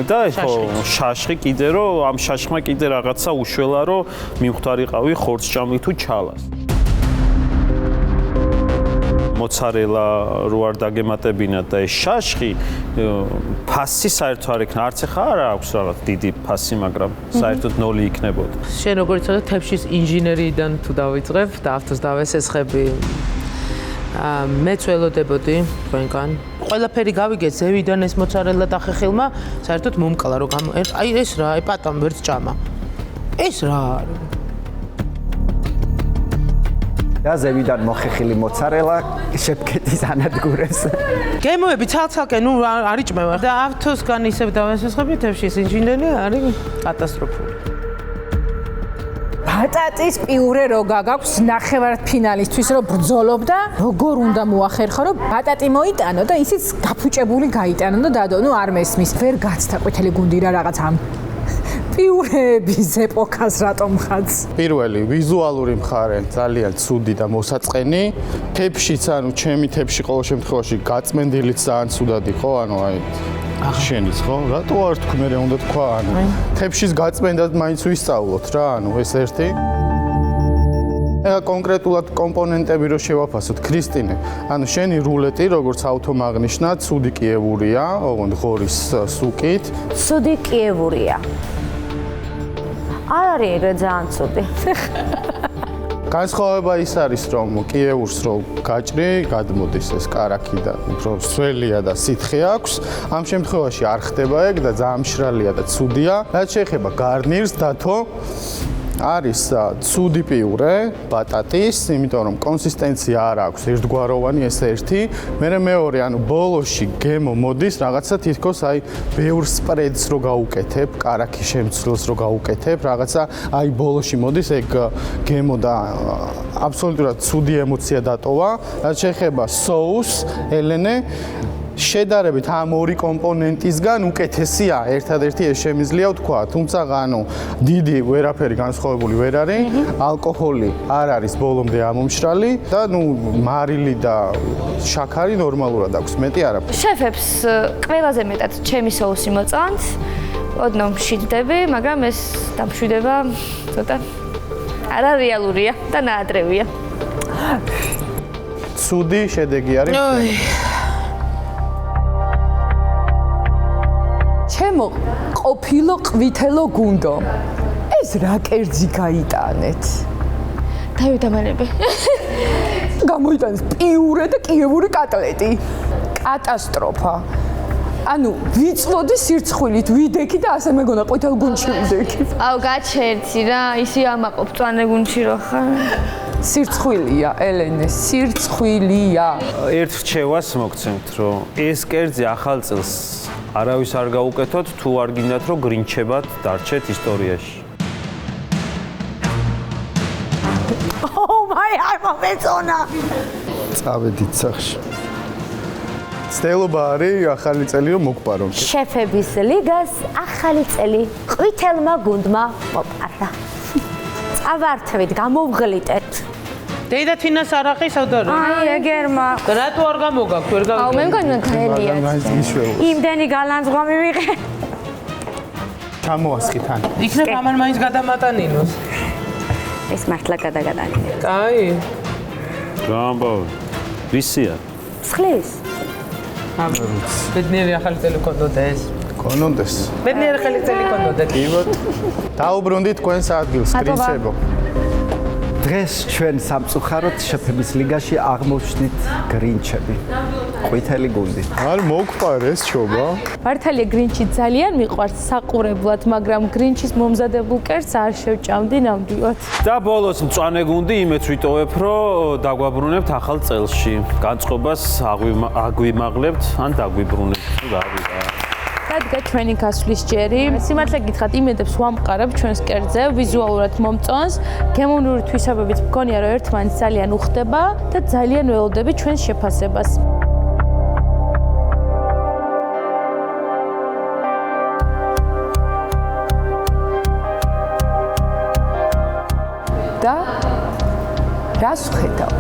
და ხო შაშხი კიდე რომ ამ შაშხმა კიდე რაღაცა უშველა რომ მიმხვდარიყავი ხორცჭამი თუ ჩალას. მოცარელა რო არ დაგემატებინათ და ეს შაშხი ფასი საერთოდ არ იქნა. არც ახლა არ აქვს რაღაც დიდი ფასი, მაგრამ საერთოდ 0 იქნებოდა. შენ როგორ იცოდე თებშის ინჟინერიიდან თუ დავიწყებ და ავტოს დავესესხები. მეც ველოდებოდი თქვენგან. ყველაფერი გავიგეთ ზევიდან ეს მოცარელა და ხეხილმა საერთოდ მომკლა რომ აი ეს რა, აი პატამ ვერც ჭამა. ეს რა არის? და ზევიდან მოხეხილი მოცარელა შეფკეთის ანადგურებს. გემოები ცალ-ცალკე ნუ არ იჭმევა და ავტოსგან ისევ დავესესხები თებშის ინჟინერი არის კატასტროფული. ბატატის პიურე რო გაგაქვს ნახევარფინალისთვის რო ბრძოლობდა, როგორ უნდა მოახერხო რომ ბატატი მოიტანო და ისიც გაფუჭებული გაიტანო და დადო, ნუ არ მესმის. ვერ გაცდა ყვითელი გუნდი რა რაღაც ამ პიურეების ეპოქას რატომ ხაც? პირველი ვიზუალური მხარე ძალიან ცუდი და მოსაწყენი. თებშიც, ანუ ჩემი თებში ყოველ შემთხვევაში გაწმენდილიც ძალიან ცუდად იყო, ანუ აი შენიც ხო? რატო არ თქვი მე უნდა თქვა, ანუ თებშის გაწმენდად მაინც ვისწავლოთ რა, ანუ ეს ერთი. ეხლა კონკრეტულად კომპონენტები რო შევაფასოთ, ქრისტინე, ანუ შენი რულეტი, როგორც ავთომაღნიშნა, ცუდი კიევურია, ოღონდ ღორის სუკით. ცუდი კიევურია. არ არის ეგრე ძალიან ცუდი. განსხვავება ის არის, რომ კიევურს რო გაჭრი, გადმოდის ეს კარაქი და უფრო სველია და სითხე აქვს. ამ შემთხვევაში არ ხდება ეგ და ძალიან მშრალია და ცუდია. რაც შეეხება გარნირს, დათო არის ცუდი პიურე, ბატატის, იმიტომ რომ კონსისტენცია არ აქვს ერთგვაროვანი ეს ერთი. მეორე, ანუ ბოლოში გემო მოდის, რაღაცა თითქოს აი ბევრ სპრედს რო გაუკეთებ, კარაქის შემცვლელს რო გაუკეთებ, რაღაცა აი ბოლოში მოდის ეგ გემო და აბსოლუტურად ცუდი ემოცია დატოვა. რაც შეეხება соуს, ელენე შედარებით ამ ორი კომპონენტისგან უკეთესია, ერთადერთი ეს შემიძლია ვთქვა, თუმცა ანუ დიდი ვერაფერი განსხვავებული ვერ არის, ალკოჰოლი არ არის ბოლომდე ამომშრალი და ნუ მარილი და შაქარი ნორმალურად აქვს, მეტი არაფერი. შეფებს ყველაზე მეტად ჩემი соуსი მოწონს. ოდნავ მშვიდდები, მაგრამ ეს დამშვიდება ცოტა არარეალურია და ნაადრევია. ცუდი შედეგი არის. ჩემო ყოფილო ყვითელო გუნდო. ეს რა კერძი გაიტანეთ? დაივდამანები. გამოიტანეს პიურე და კიევური კატლეტი. კატასტროფა. ანუ ვიწვოდი სირცხვილით, ვიდექი და ასე მეგონა ყვითელ გუნდში ვიდექი. აუ გაჩერცი რა, ისი ამაყობ წვანე გუნდში რო ხარ. სირცხვილია, ელენე, სირცხვილია. ერთ რჩევას მოგცემთ, რომ ეს კერძი ახალ წელს არავის არ გაუკეთოთ, თუ არ გინდათ, რომ გრინჩებად დარჩეთ ისტორიაში. მაი არ მომეწონა. წავედით სახში. ცდილობა არის ახალი წელი რომ მოგპარო. შეფების ლიგას ახალი წელი ყვითელმა გუნდმა მოპარა. წავართვით, გამოვღლიტეთ. დეიდა თინას არ ახი საუდარი. აი ეგერმა. რატო არ გამოგაქვთ ვერ აუ მე მგონია გელია. იმდენი გალანძღვა მივიღე. ჩამოასხით ან. იქნებ ამან მაინც გადამატანინოს. ეს მართლა გადაგატანინე. კაი. რა ამბავი? ვისია? ცხლის. ბედნიერი ახალი წელი გქონდოთ ეს. გქონდეს. ბედნიერი ახალი წელი გქონდოთ. კი ბატონო. დაუბრუნდით თქვენს ადგილს, გრინჩებო. დღეს ჩვენ სამწუხაროდ შეფების ლიგაში აღმოჩნდით გრინჩები. ყვითელი გუნდი. არ მოგყარეს ჩობა. მართალია გრინჩი ძალიან მიყვარს საყურებლად, მაგრამ გრინჩის მომზადებულ კერძს არ შევჭამდი ნამდვილად. და ბოლოს მწვანე გუნდი იმეც ვიტოვებ, რომ დაგვაბრუნებთ ახალ წელში. განწყობას აგვიმაღლებთ ან დაგვიბრუნებთ. გავიდა. რადგან ჩვენი გასვლის ჯერი, სიმართლე გითხრათ, იმედებს ვამყარებ ჩვენს კერძზე, ვიზუალურად მომწონს, გემოვნური თვისებებით მგონია, რომ ერთმანეთს ძალიან უხდება და ძალიან ველოდები ჩვენს შეფასებას. და რას ხედავ?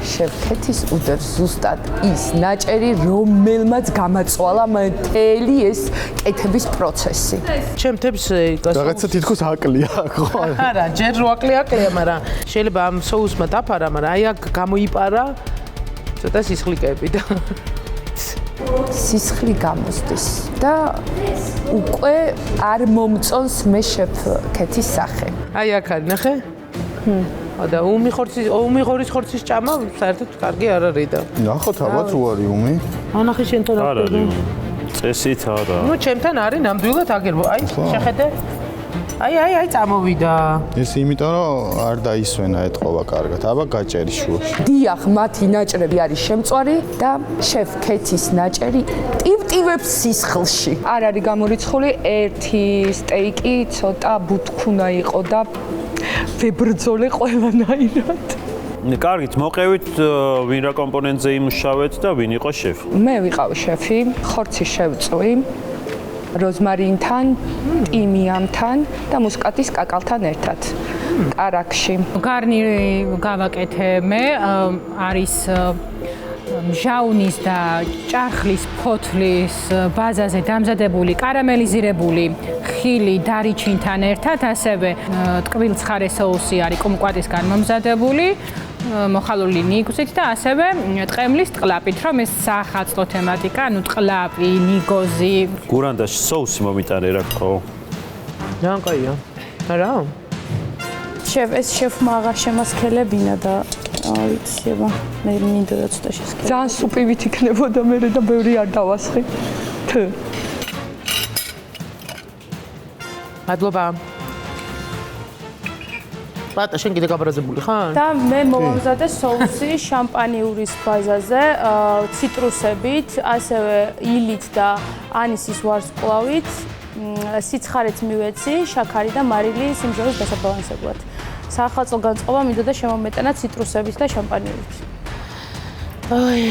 შევქეთის უდევს ზუსტად ის ნაჭერი, რომელმაც გამაწვალა მთელი ეს კეთების პროცესი. ჩემთებს რაღაცა თითქოს აკლია ხო? არა, ჯერ რო აკლია, მაგრამ შეიძლება ამ соуსმა დაფარა, მაგრამ აი აქ გამოიპარა ცოტა სისხლიკები და სისხლი გამოსდის და უკვე არ მომწონს მე შევქეთის სახე. აი აქ არის, ნახე? და უმიღორის ხორცის ჭამა საერთოდ კარგი არ არის და. ნახოთ ალბათ რო არის უმი. ანახე შენთან რა არის? წესით არა. ნუ ჩემთან არის ნამდვილად აგერბო. აი, შეხედე. აი, წამოვიდა. ეს იმიტომ რომ არ დაისვენა ეთყობა კარგად. აბა გაჭერი შუაში. დიახ, მათი ნაჭრები არის შემწვარი და შევქეთის ნაჭერი ტივტივებს სისხლში. არ არის გამორიცხული ერთი სტეიკი, ცოტა ბუთქუნა იყო და ვებრძოლე ყველანაირად. კარგით, მოყევით ვინ რა კომპონენტზე იმუშავეთ და ვინ იყო შეფი? მე ვიყავ შეფი, ხორცი შევწვი, როზმარინთან, ტიმიამთან და მუსკატის კაკალთან ერთად. კარაქში. გარნირი გავაკეთე მე, არის ჟაუნის და ჭარხლის ფოთლის ბაზაზე დამზადებული კარამელიზირებული ხილი დარიჩინთან ერთად, ასევე ტკბილ-ცხარე соуსი არის კუმკვატისგან მომზადებული, მოხალული ნიგზით და ასევე ტყემლის ტყლაპით, რომ ეს სახაცლო თემატიკა, ანუ ტყლაპი, ნიგოზი. გურანდაში соуსი მომიტარე რა ხო? ძალიან კაია. არა? ეს შეფმა აღარ შემასქელებინა და ვიცი, მე მინდა ცოტა შესკერა. ძალიან სუპივით იქნებოდა მე და ბევრი არ დავასხი. მადლობა. ბატა, შენ კიდე გაბრაზებული ხარ? და მე მოვამზადე соуსი შამპანიურის ბაზაზე, ციტრუსებით, ასევე ილით და ანისის ვარსკვლავით, სიცხარეც მივეცი, შაქარი და მარილი სიმჟავის დასაბალანსებლად. საახალწლო განწყობა მინდოდა შემომეტანა ციტრუსებით და შამპანიურით. აი.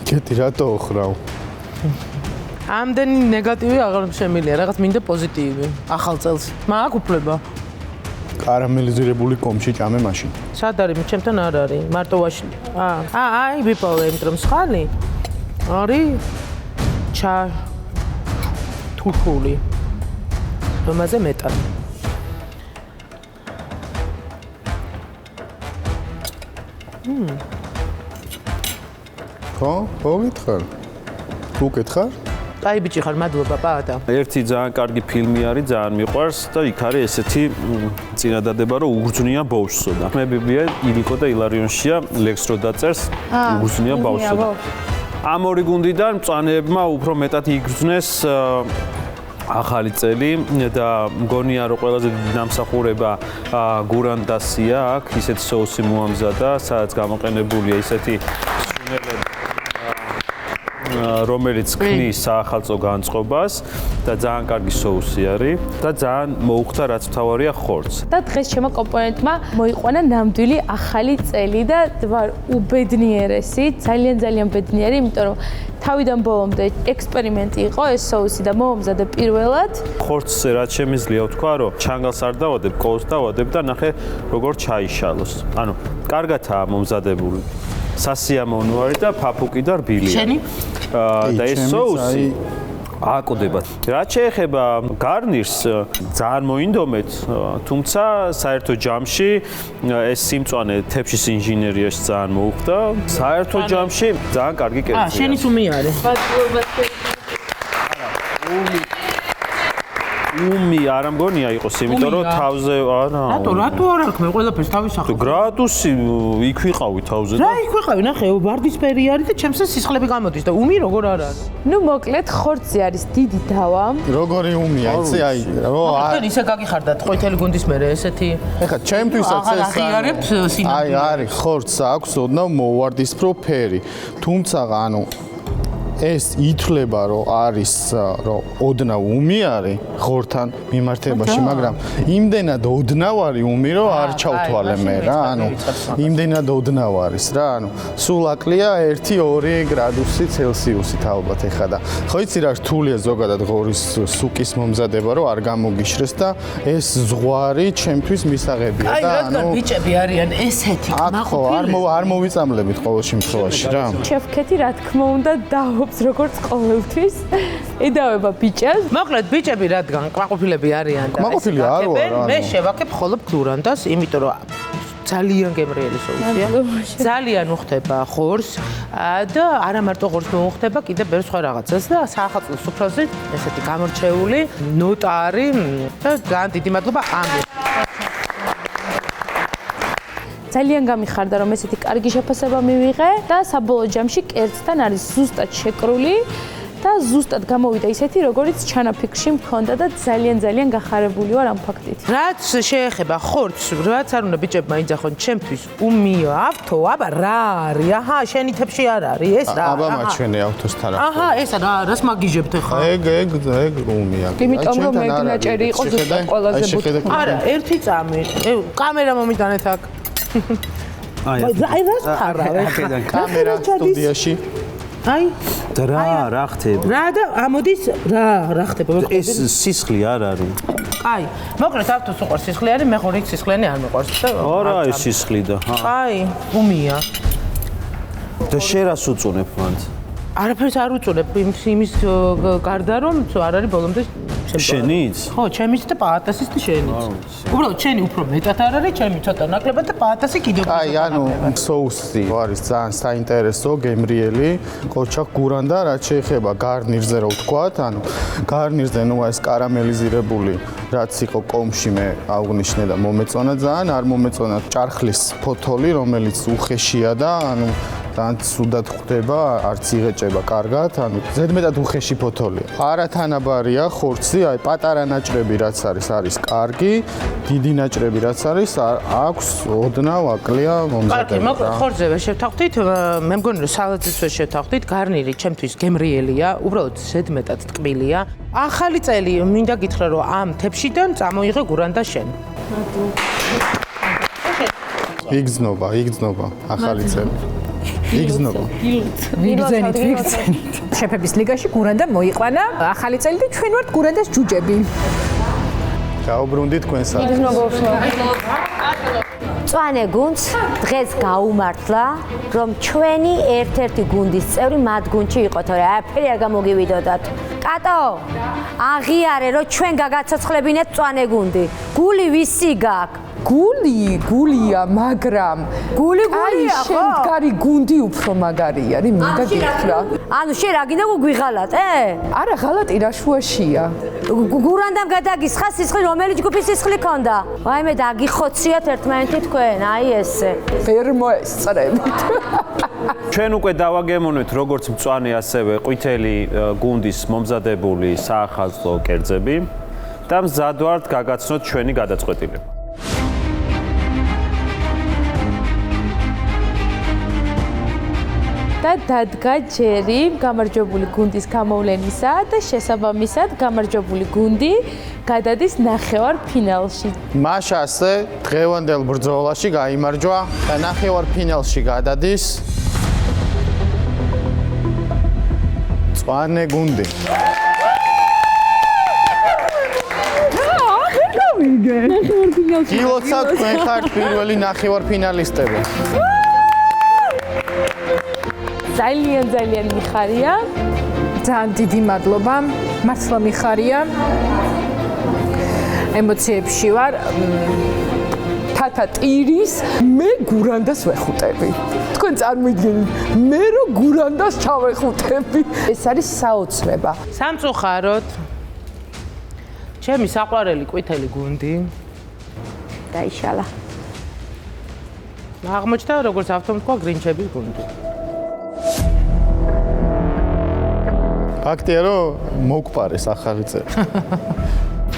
კეთი რატო ხრავ? ამდენი ნეგატივი აღარ შემილია, რაღაც მინდა პოზიტივი. ახალ წელს. მაქვს უფლება. კარამელიზირებული კომში ჭამე მაშინ. სად არის? ჩემთან არ არის. მარტო ვაში. აი, ვიპოვე, იმიტომ რომ სხალი არის თურქული. რომელზე მეტად. ხო? მოგითხარ. უკითხარ? აი ბიჭი ხარ, მადლობა, პაატა. ერთი ძალიან კარგი ფილმი არის, ძალიან მიყვარს და იქ არის ესეთი წინადადება, რომ უგრძნია ბავშვსო და მებიბია ილიკო და ილარიონშია ლექს რო დაწერს, უგრძნია ბავშვსო. ამ ორი გუნდიდან მწვანეებმა უფრო მეტად იგრძნეს ახალი წელი და მგონია რომ ყველაზე დიდი დამსახურება გურანდასია აქ ისეთი соуსი მოამზადა, სადაც გამოყენებულია ისეთი სუნელები რომელიც ქმნის საახალწლო განწყობას და ძალიან კარგი соуსი არის და ძალიან მოუხდა რაც მთავარია ხორცს. და დღეს ჩემო კომპონენტმა მოიყვანა ნამდვილი ახალი წელი და ვარ უბედნიერესი, ძალიან ბედნიერი, იმიტომ რომ თავიდან ბოლომდე ექსპერიმენტი იყო ეს соуსი და მომზადე პირველად. ხორცზე რაც შემიძლია ვთქვა, რომ ჩანგალს არ დავადებ, კოლს დავადებ და ნახე როგორ ჩაიშალოს. ანუ კარგადაა მომზადებული. სასიამოვნო არის და ფაფუკი და რბილია. შენი? და ეს соуსი აკვდება. რაც შეეხება გარნირს, ძალიან მოინდომეთ, თუმცა საერთო ჯამში ეს სიმწვანე თეფშის ინჟინერიაში ძალიან მოუხდა. საერთო ჯამში ძალიან კარგი კერძია. შენი სუმი არის. უმი არ ამგონია იყოს, იმიტომ რომ თავზე არა. რატო არ აქვს მე ყველაფერს თავის სახით. გრადუსი იქ ვიყავი თავზე და რა იქ ვიყავი, ნახე, ვარდისფერი არის და ჩემს სისხლები გამოდის და უმი როგორ არ არის? ნუ მოკლედ ხორცი არის დიდი დავა. როგორი უმია, იცი, აი, თქვენ ისე გაგიხარდათ ყოითელი გუნდის მერე ესეთი. ეხლა ჩემთვისაც ეს აღიარებთ სინამდვილე. აი, არის ხორცს აქვს ოდნავ მოვარდისფრო ფერი. თუმცა ანუ ეს ითვლება რომ არის რომ ოდნავ უმი არის ღორთან მიმართებაში, მაგრამ იმდენად ოდნავ არის უმი რომ არ ჩავთვალე მე რა, ანუ იმდენად ოდნავ არის რა, ანუ სულ აკლია 1-2 გრადუსი ცელსიუსით ალბათ ეხა და ხო იცი რა რთულია ზოგადად ღორის სუკის მომზადება რომ არ გამოგიშრეს და ეს ზღვარი ჩემთვის მისაღებია და ანუ აი რადგან ბიჭები არიან ესეთი კმაყოფილი არ მოვიწამლებით ყოველ შემთხვევაში რა. შეფქეთი რა თქმა უნდა დაობს როგორც ყოველთვის ედავება ბიჭებს. მოკლედ ბიჭები რადგან კმაყოფილები არიან და კმაყოფილი არ ვარ, მე შევაქებ მხოლოდ გლურანდას, იმიტომ რომ ძალიან გემრიელი соуსია. ძალიან უხდება ხორს და არა მარტო ხორს მოუხდება, კიდე ბევრ სხვა რაღაცას და საახალწლო სუფრაზე ესეთი გამორჩეული ნოტა არის და ძალიან დიდი მადლობა ამის. ძალიან გამიხარდა რომ ესეთი კარგი შეფასება მივიღე და საბოლოო ჯამში კერძთან არის ზუსტად შეკრული და ზუსტად გამოვიდა ისეთი როგორიც ჩანაფიქრში მქონდა და ძალიან გახარებული ვარ ამ ფაქტით. რაც შეეხება ხორცს, რაც არ უნდა ბიჭებმა იძახონ, ჩემთვის უმიო ავთო, აბა რა არის? აჰა, შენი თებში არ არის ეს რა? აბა მაჩვენე ავთოსთან რა. აჰა, ესა რა, რას მაგიჟებთ ახლა? ეგ უმია. იმიტომ რომ მეგნაჭერი იყო ზუსტად ყველაზე ბუთქო. არა, ერთი წამი. კამერა მომიტანეთ აქ. აი რას ხარავ ახლა კამერა სტუდიაში აი რა ხდება რა და ამოდის რა ხდება ეს სისხლი არ არის აი მოკლედ ავთოს უყურს სისხლი არის მე ხორით სისხლიანი არ მიყვარს და არა ეს სისხლი და აი უმია და შენ რას უწუნებ მანდ არაფერს არ უწუნებ იმის გარდა რომ არ არის ბოლომდე შენიც? ხო, ჩემიც და პაატასის და შენიც. უბრალოდ შენი უფრო მეტად არ არის, ჩემი ცოტა ნაკლებად და პაატასი კიდევ. აი, ანუ соуსი არის ძალიან საინტერესო, გემრიელი, ყოჩახ გურანდა, რაც შეეხება გარნირზე რო ვთქვათ, ანუ გარნირზე ნუ ეს კარამელიზირებული, რაც იყო კომში მე აღვნიშნე და მომეწონა ძალიან, არ მომეწონა ჭარხლის ფოთოლი, რომელიც უხეშია და ანუ თან სუდად ხვდება, არც იღეჭება კარგად, ანუ ზედმეტად უხეში ფოთოლია. არათანაბარია ხორცი, აი პატარა ნაჭრები რაც არის კარგი, დიდი ნაჭრები რაც არის, აქვს ოდნავ აკლია მომზადება. კარგი, მოკლედ ხორცზე შევთანხმდით, მე მგონი რომ სალატზე შევთანხმდით, გარნირი ჩემთვის გემრიელია, უბრალოდ ზედმეტად ტკბილია. ახალი წელი მინდა გითხრა რომ ამ თეფშიდან წამოიღე გურანდა შენ. იგრძნობა ახალი წელი. იგრძნობა. ვიგრძენით. შეფების ლიგაში გურანდა მოიყვანა ახალი წელი და ჩვენ ვართ გურანდას ჯუჯები. გაუბრუნდით თქვენსაც. მწვანე გუნდს დღეს გაუმართლა, რომ ჩვენი ერთ-ერთი გუნდის წევრი მათ გუნდში იყო, თორე არაფერი არ გამოგივიდოდათ. კატო, აღიარე რომ ჩვენ გაგაცოცხლებინეთ მწვანე გუნდი. გული ვისი გაქვს? გულია, მაგრამ გულია, ხო? შემდგარი გუნდი უფრო მაგარია, მინდა გითხრა. ანუ შენ რა გინდა გვიღალატე? არა, ღალატი რა შუაშია. გურანდამ გადაგისხა სისხლი, რომელი ჯგუფის სისხლი ქონდა? ვაიმე დაგიხოციათ ერთმანეთი თქვენ, აი ესე. ვერ მოესწრებით. ჩვენ უკვე დავაგემოვნეთ როგორც მწვანე ასევე ყვითელი გუნდის მომზადებული საახალწლო კერძები და მზად ვართ გაგაცნოთ ჩვენი გადაწყვეტილება. და დადგა ჯერი გამარჯვებული გუნდის გამოვლენისა და შესაბამისად გამარჯვებული გუნდი გადადის ნახევარფინალში. მაშასე დღევანდელ ბრძოლაში გაიმარჯვა და ნახევარფინალში გადადის მწვანე გუნდი. გილოცავთ თქვენ ხართ პირველი ნახევარფინალისტები. ძალიან მიხარია. ძალიან დიდი მადლობა. მართლა მიხარია. ემოციებში ვარ. თათა ტირის მე გურანდას ვეხუტები. თქვენ წარმოიდგინეთ, მე რო გურანდას ჩავეხუტები. ეს არის საოცრება. სამწუხაროდ ჩემი საყვარელი ყვითელი გუნდი დაიშალა. აღმოჩნდა როგორც ავტომთქვა გრინჩების გუნდი. ფაქტია რომ მოგპარეს ახალი წელი.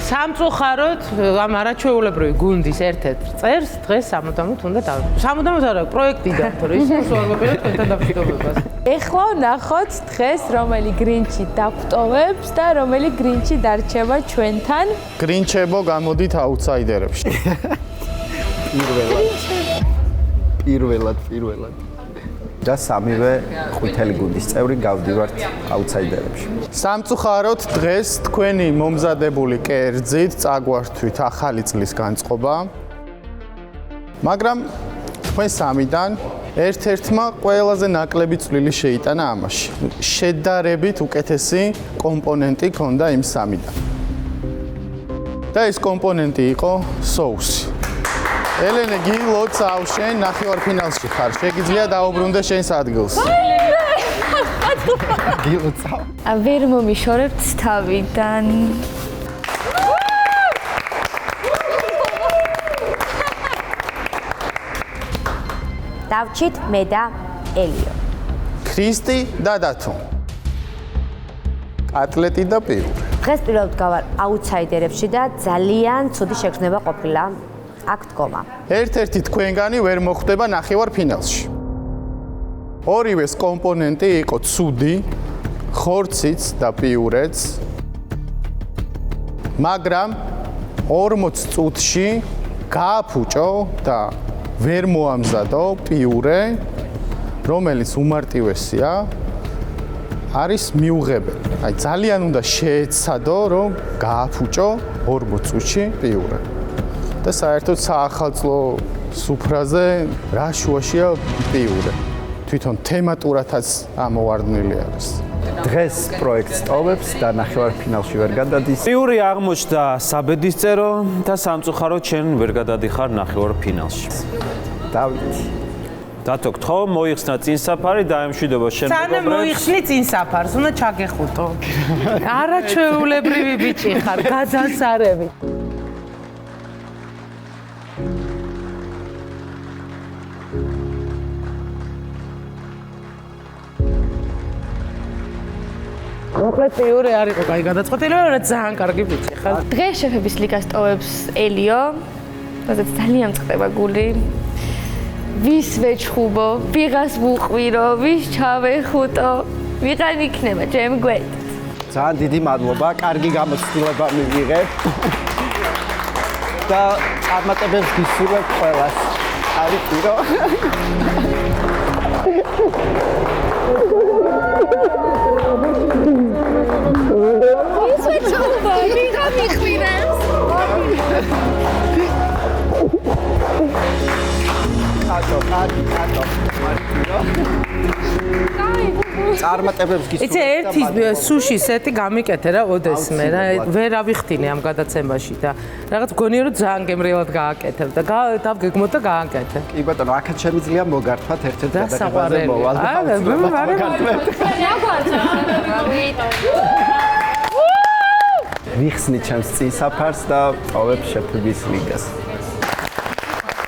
სამწუხაროდ ამ არაჩვეულებრივი გუნდის ერთ-ერთ წერს დღეს სამუდამოდ უნდა დავიწყო. სამუდამოდ არა, პროექტი დავთო, ის არ მოგპირდეთ თქვენთან დამშვიდობებას. ეხლა ნახოთ დღეს რომელი გრინჩი დაგვტოვებს და რომელი გრინჩი დარჩება ჩვენთან. გრინჩებო გამოდით აუთსაიდერებში. პირველად. და სამივე ყვითელი გუნდის წევრი გავდივართ აუთსაიდერებში. სამწუხაროდ დღეს თქვენი მომზადებული კერძით წაგვართვით ახალი წლის განწყობა. მაგრამ თქვენ სამიდან ერთ-ერთმა ყველაზე ნაკლები წვლილი შეიტანა ამაში. შედარებით უკეთესი კომპონენტი ჰქონდა იმ სამიდან. და ეს კომპონენტი იყო соуსი. ელენე გილოცავ შენ ნახევარფინალში ხარ. შეგიძლია დაუბრუნდე შენს ადგილს. გილოცავ. ვერ მომიშორებთ თავიდან. დავჭით მე და ელიო. ქრისტი და დათო. ატლეტი და პიური. დღეს პირველად გავარ აუთსაიდერებში და ძალიან ცუდი შეგრძნება ყოფილა აქ დგომა. ერთ-ერთი თქვენგანი ვერ მოხვდება ნახევარფინალში. ორივეს კომპონენტი იყო ცუდი, ხორციც და პიურეც. მაგრამ 40 წუთში გააფუჭო და ვერ მოამზადო პიურე, რომელიც უმარტივესია, არის მიუღებელი. აი ძალიან უნდა შეეცადო, რომ გააფუჭო 40 წუთში პიურე. და საერთოდ საახალწლო სუფრაზე რა შუაშია პიურე. თვითონ თემატურათაც ამოვარდნილი არის. დღეს პროექტს ტოვებს და ნახევარფინალში ვერ გადადის. პიური აღმოჩნდა საბედისწერო და სამწუხაროდ შენ ვერ გადადიხარ ნახევარფინალში. დავით. დათო, გთხოვ, მოიხსნა წინ საფარი და ემშვიდობა შენ მეგობრებს. სანამ მოიხსნი წინ საფარს, უნდა ჩაგეხუტო. არაჩვეულებრივი ბიჭი ხარ, გაძანსარები. მოკლედ პიური არ იყო კაი გადაწყვეტილება, მაგრამ ძალიან კარგი ბიჭი ხარ. დღეს შეფების ლიგას ტოვებს ელიო, რადგან ძალიან წყდება გული. ვის ვეჩხუბო, ვიღას ვუყვირო, ვის ჩავეხუტო, ვიღან იქნება ჩემ გვერდით. ძალიან დიდი მადლობა, კარგი გამოცდილება მივიღებ. და წარმატებებს გისურვებ ყველას. არის პირო. ვის ვეჩხუბო, ვიღან მიხვირებს. კატო. წარმატებებს გისურვებთ. იცი ერთი სუში სეტი გამიკეთე რა ოდესმე რა ვერ ავიხტინე ამ გადაცემაში და რაღაც გონია რომ ძალიან გემრიელად გააკეთებ და დავგეგმოთ და გააკეთე. კი ბატონო, აქაც შემიძლია მოგართვათ ერთ-ერთ გადაცემაზე საყვარელი. მოვალ. ვიხსნით ჩემს წინსაფარს და წავებ შეფების ლიგას.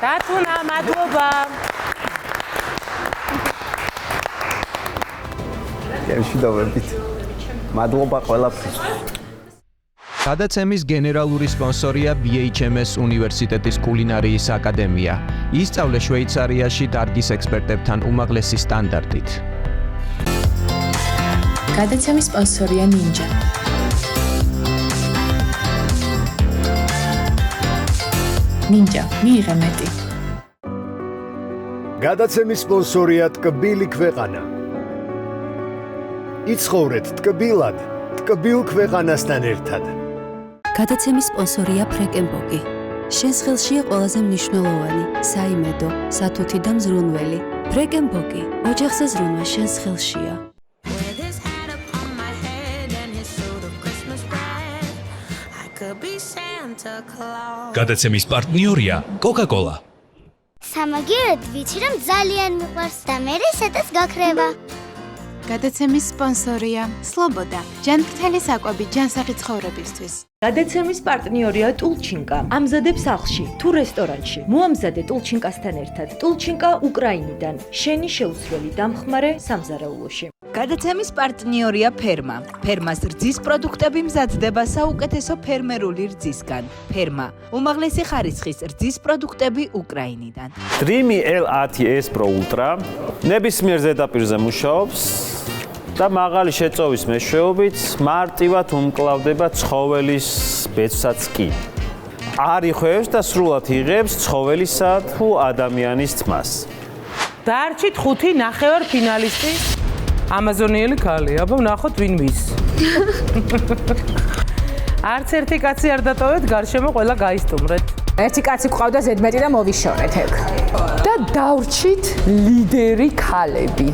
დათუნა, მადლობა. გემშვიდობებით. მადლობა ყველაფრის. გადაცემის გენერალური სპონსორია BHMS უნივერსიტეტის კულინარიის აკადემია. ისწავლე შვეიცარიაში დარგის ექსპერტებთან უმაღლესი სტანდარტით. გადაცემის სპონსორია Ninja. Ninja, მიიღე მეტი. გადაცემის სპონსორია ტკბილი ქვეყანა. იცხოვრეთ ტკბილად, ტკბილ ქვეყანასთან ერთად. გადაცემის სპონსორია ფრეკენბოკი. შენს ხელშია ყველაზე მნიშვნელოვანი საიმედო, სათუთი და მზრუნველი. ფრეკენბოკი, ოჯახზე ზრუნვა შენს ხელშია. გადაცემის პარტნიორია Coca-Cola. სამაგიეროდ ვიცი რომ ძალიან მიყვარს და მე სეტეს გაქრება. გადაცემის სპონსორია Sloboda. ჯანმრთელი საკვები ჯანსაღი ცხოვრებისთვის. გადაცემის პარტნიორია ტულჩინკა. ამზადებს სახლში თუ რესტორანში. მოამზადე ტულჩინკასთან ერთად. ტულჩინკა უკრაინიდან. შენი შეუცვლელი დამხმარე სამზარეულოში. გადაცემის პარტნიორია ფერმა. ფერმას რძის პროდუქტები მზადდება საუკეთესო ფერმერული რძისგან. ფერმა. უმაღლესი ხარისხის რძის პროდუქტები უკრაინიდან. Dreamy L10S Pro Ultra ნებისმიერ ზედაპირზე მუშაობს და მაღალი შეწოვის მეშვეობით მარტივად უმკლავდება ცხოველის ბეწვსაც კი. არ იხევს და სრულად იღებს ცხოველისა თუ ადამიანის თმას. დარჩით 5 ნახევარ ფინალისტი ამაზონიელი ქალი. აბა ვნახოთ ვინ ვის. არც ერთი კაცი არ დატოვეთ, გარშემო ყველა გაისტუმრეთ. ერთი კაცი გვყავდა ზედმეტი და მოვიშორეთ ეგ. და დავრჩით ლიდერი ქალები.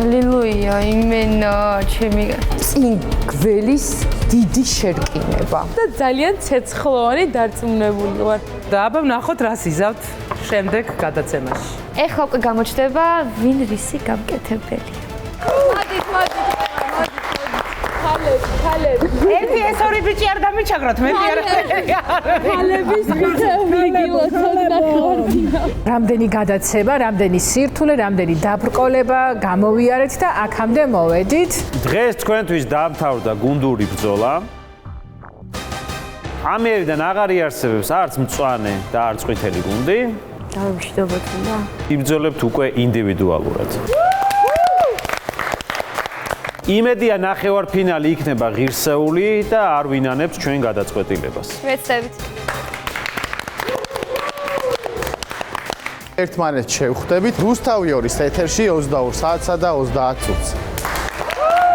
ალილუია, იმენა, ჩემი წინ გველის დიდი შერკინება. და ძალიან ცეცხლოვანი დარწმუნებული ვარ. და აბა ვნახოთ რას იზავთ შემდეგ გადაცემაში. ეხლა უკვე გამოჩნდება ვინ რისი გამკეთებელი. ქალები. ერთი ეს ორი ბიჭი არ დამიჩაგროთ, მე არ ქალების ხუთეული გილოცოთ რამდენი გადაცემა, რამდენი სირთულე, რამდენი დაბრკოლება გამოვიარეთ და აქამდე მოვედით. დღეს თქვენთვის დაამთავრდა გუნდური ბრძოლა. ამიერიდან აღარ იარსებებს არც მწვანე და არც ყვითელი გუნდი. დავიმშვიდობოთ უნდა. იბრძოლებთ უკვე ინდივიდუალურად. იმედია ნახევარფინალი იქნება ღირსეული და არ ვინანებთ ჩვენ გადაწყვეტილებას. ვეცდებით. ერთმანეთს შევხვდებით რუსთავი 2-ის ეთერში 22 საათსა და 30 წუთს.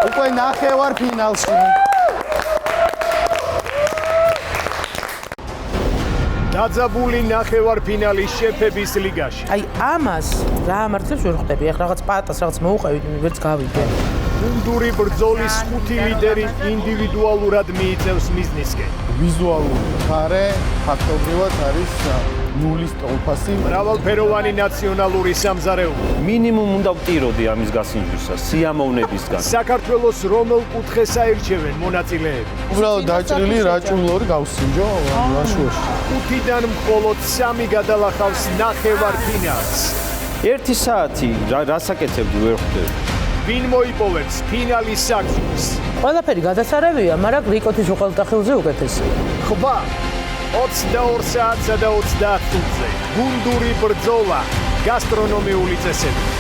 უკვე ნახევარფინალში. დაძაბული ნახევარფინალის შეფების ლიგაში. აი ამას რა ამართლებს ვერ ხვდები. ახლა რაღაც პატას რაღაც მოუყევით, ვერც გავიგე. გუნდური ბრძოლის 5 ლიდერი ინდივიდუალურად მიიწევს მიზნისკენ. ვიზუალური მხარე ფაქტობრივად არის ნულის ტოლფასი. მრავალფეროვანი ნაციონალური სამზარეულო. მინიმუმ უნდა ვტიროდი ამის გასინჯვისას, სიამოვნებისგან. საქართველოს რომელ კუთხეს აირჩევენ მონაწილეები? უბრალოდ დაჭრილი რაჭულორი გავსინჯო რაშუაში. 5-დან მხოლოდ 3 გადალახავს ნახევარფინალს. 1 საათი რასაკეთებდი ვერ ხვდები. ვინ მოიპოვებს ფინალის საგზურს? ყველაფერი გადასარევია, მაგრამ გრიკოთის უყელტახილზე უკეთესია. ხვა 22 საათსა და 30 წუთზე. გუნდური ბრძოლა გასტრონომიული წესები.